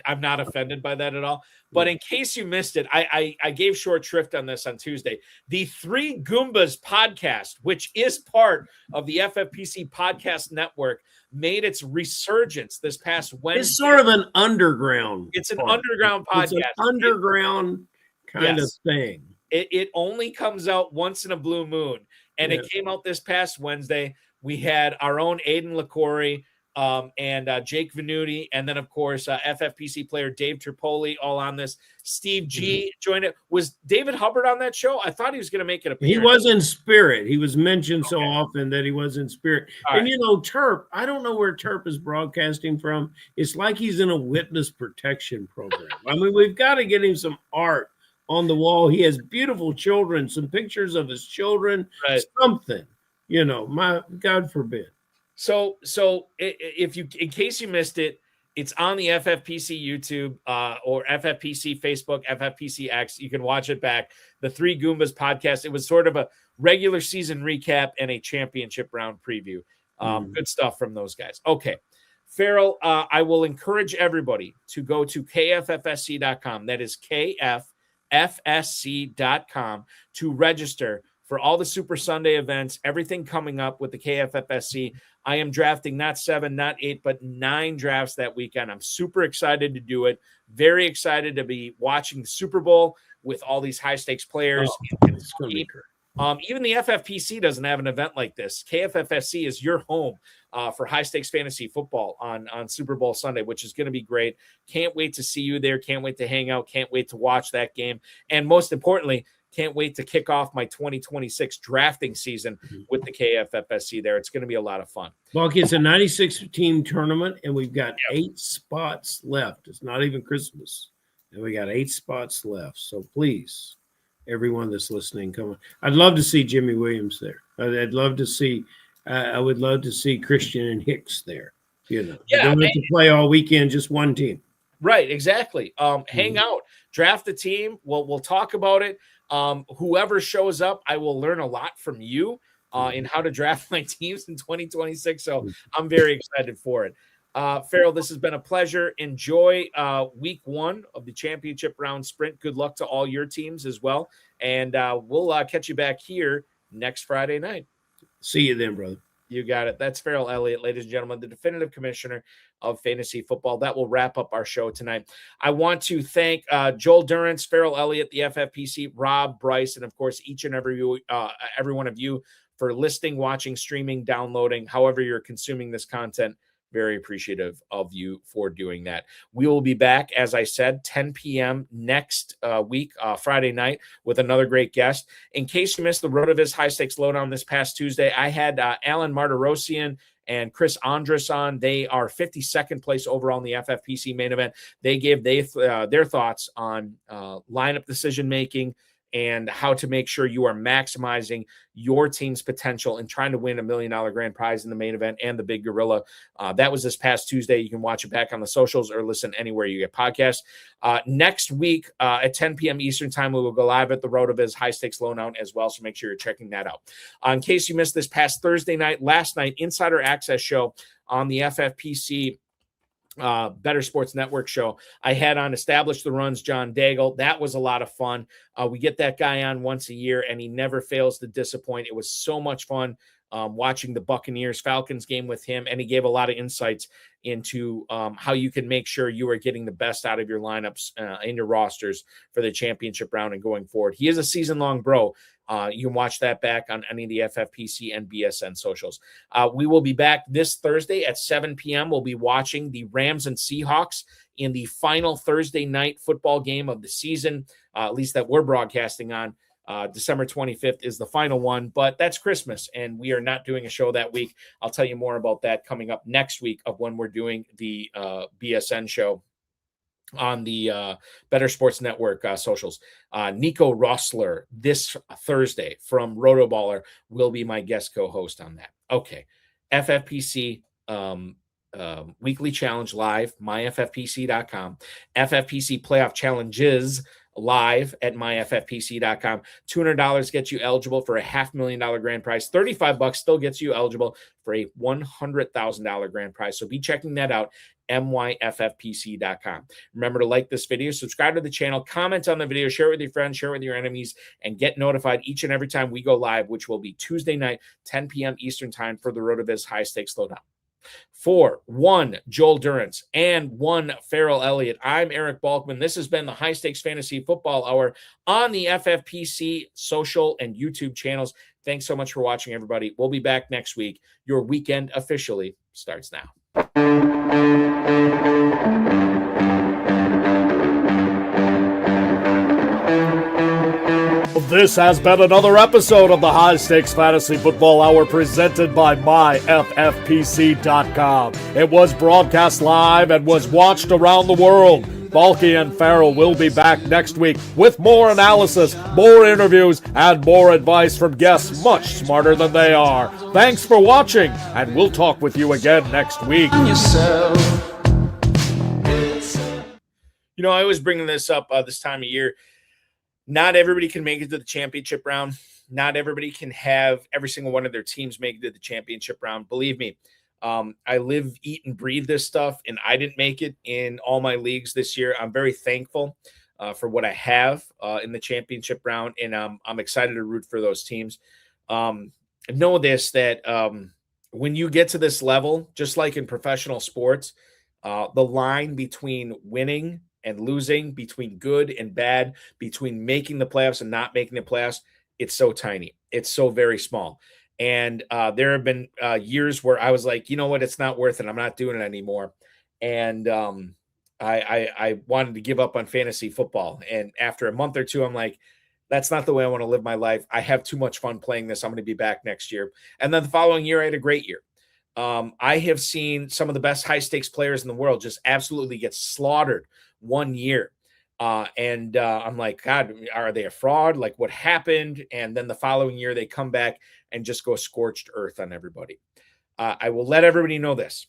I'm not offended by that at all. But in case you missed it, I gave short shrift on this on Tuesday. The 3 Goombas podcast, which is part of the FFPC podcast network, made its resurgence this past Wednesday. It's sort of an underground. It's an underground podcast. It's an underground kind of thing. It only comes out once in a blue moon. And it came out this past Wednesday. We had our own Aiden LaCorey and Jake Venuti, and then, of course, FFPC player Dave Tripoli all on this. Steve G joined it. Was David Hubbard on that show? I thought he was going to make it appearance. He was in spirit. He was mentioned so often that he was in spirit. All and, Terp, I don't know where Terp is broadcasting from. It's like he's in a witness protection program. I mean, we've got to get him some art on the wall. He has beautiful children, some pictures of his children, something, my God forbid. So if you, in case you missed it, it's on the FFPC YouTube or FFPC Facebook, FFPC X. You can watch it back. The 3 Goombas podcast. It was sort of a regular season recap and a championship round preview. Good stuff from those guys. Okay. Ferrell, I will encourage everybody to go to KFFSC.com. That is KFFSC.com to register for all the Super Sunday events, everything coming up with the KFFSC. I am drafting not 7, not 8, but 9 drafts that weekend. I'm super excited to do it. Very excited to be watching the Super Bowl with all these high-stakes players. It's going to be great. Even the FFPC doesn't have an event like this. KFFSC is your home for high-stakes fantasy football on Super Bowl Sunday, which is going to be great. Can't wait to see you there. Can't wait to hang out. Can't wait to watch that game. And most importantly, Can't wait to kick off my 2026 drafting season with the KFFSC there. It's going to be a lot of fun. Balky, it's a 96-team tournament, and we've got 8 spots left. It's not even Christmas, and we got 8 spots left. So please, everyone that's listening, come on. I'd love to see Jimmy Williams there. I'd love to see. I would love to see Christian and Hicks there. You know, you don't have to play all weekend, just one team. Right, exactly. Hang out, draft the team. We'll talk about it. Whoever shows up, I will learn a lot from you in how to draft my teams in 2026. So I'm very excited for it. Ferrell, this has been a pleasure. Enjoy week 1 of the championship round sprint. Good luck to all your teams as well. And we'll catch you back here next Friday night. See you then, brother. You got it. That's Ferrell Elliott, ladies and gentlemen, the definitive commissioner of fantasy football. That will wrap up our show tonight. I want to thank Joel Durrance, Ferrell Elliott, the FFPC, Rob, Bryce, and of course, each and every one of you for listening, watching, streaming, downloading, however you're consuming this content. Very appreciative of you for doing that. We will be back, as I said, 10 p.m. next week, Friday night, with another great guest. In case you missed the RotoViz High Stakes Lowdown this past Tuesday, I had Alan Martirosyan and Chris Andrus on. They are 52nd place overall in the FFPC main event. They gave their thoughts on lineup decision-making and how to make sure you are maximizing your team's potential and trying to win $1 million grand prize in the main event and the Big Gorilla. That was this past Tuesday. You can watch it back on the socials or listen anywhere you get podcasts. Next week at 10 p.m. Eastern time, we will go live at the RotoViz High Stakes Lowdown as well, so make sure you're checking that out. In case you missed this past Thursday night, last night, Insider Access show on the FFPC Better Sports Network show, I had on Establish the Runs John Daigle. That was a lot of fun. We get that guy on once a year, and he never fails to disappoint. It was so much fun watching the Buccaneers Falcons game with him, and he gave a lot of insights into how you can make sure you are getting the best out of your lineups in your rosters for the championship round and going forward. He is a season-long bro. You can watch that back on any of the FFPC and BSN socials. We will be back this Thursday at 7 p.m. We'll be watching the Rams and Seahawks in the final Thursday night football game of the season, at least that we're broadcasting on. December 25th is the final one, but that's Christmas, and we are not doing a show that week. I'll tell you more about that coming up next week of when we're doing the BSN show on the Better Sports Network socials. Nico Rossler this Thursday from Rotoballer will be my guest co-host on that. Okay. FFPC Weekly Challenge live, myffpc.com. FFPC Playoff Challenges live at myffpc.com. $200 gets you eligible for a $500,000 grand prize. $35 still gets you eligible for a $100,000 grand prize. So be checking that out, myffpc.com. Remember to like this video, subscribe to the channel, comment on the video, share it with your friends, share it with your enemies, and get notified each and every time we go live, which will be Tuesday night, 10 p.m. Eastern time for the RotoViz High Stakes Lowdown. For one Joel Durrance and one Ferrell Elliott, I'm Eric Balkman. This has been the High Stakes Fantasy Football Hour on the FFPC social and YouTube channels. Thanks so much for watching, everybody. We'll be back next week. Your weekend officially starts now. This has been another episode of the High Stakes Fantasy Football Hour presented by myffpc.com. It was broadcast live and was watched around the world. Balky and Ferrell will be back next week with more analysis, more interviews, and more advice from guests much smarter than they are. Thanks for watching, and we'll talk with you again next week. You know, I was bringing this up this time of year. Not everybody can make it to the championship round. Not everybody can have every single one of their teams make it to the championship round. Believe me, I live, eat, and breathe this stuff, and I didn't make it in all my leagues this year. I'm very thankful for what I have in the championship round, and I'm excited to root for those teams. Know this, that when you get to this level, just like in professional sports, the line between winning and losing, between good and bad, between making the playoffs and not making the playoffs, it's so tiny. It's so very small. And there have been years where I was like, you know what, it's not worth it. I'm not doing it anymore. And I wanted to give up on fantasy football. And after a month or two, I'm like, That's not the way I want to live my life. I have too much fun playing this. I'm going to be back next year. And then the following year, I had a great year. I have seen some of the best high stakes players in the world just absolutely get slaughtered one year. I'm like, God, are they a fraud? Like, what happened? And then the following year, they come back and just go scorched earth on everybody. I will let everybody know this.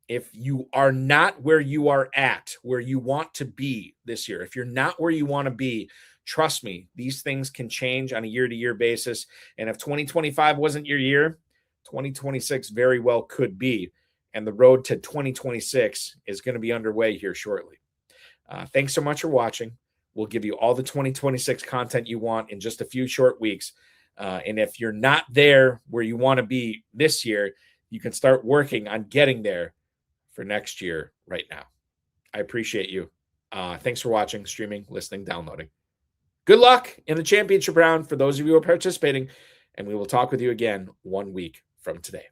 If you are not where you are at, where you want to be this year, if you're not where you want to be, trust me, these things can change on a year-to-year basis. And if 2025 wasn't your year, 2026 very well could be. And the road to 2026 is going to be underway here shortly. Thanks so much for watching. We'll give you all the 2026 content you want in just a few short weeks. And if you're not there where you want to be this year, you can start working on getting there for next year right now. I appreciate you. Thanks for watching, streaming, listening, downloading. Good luck in the championship round for those of you who are participating, and we will talk with you again 1 week from today.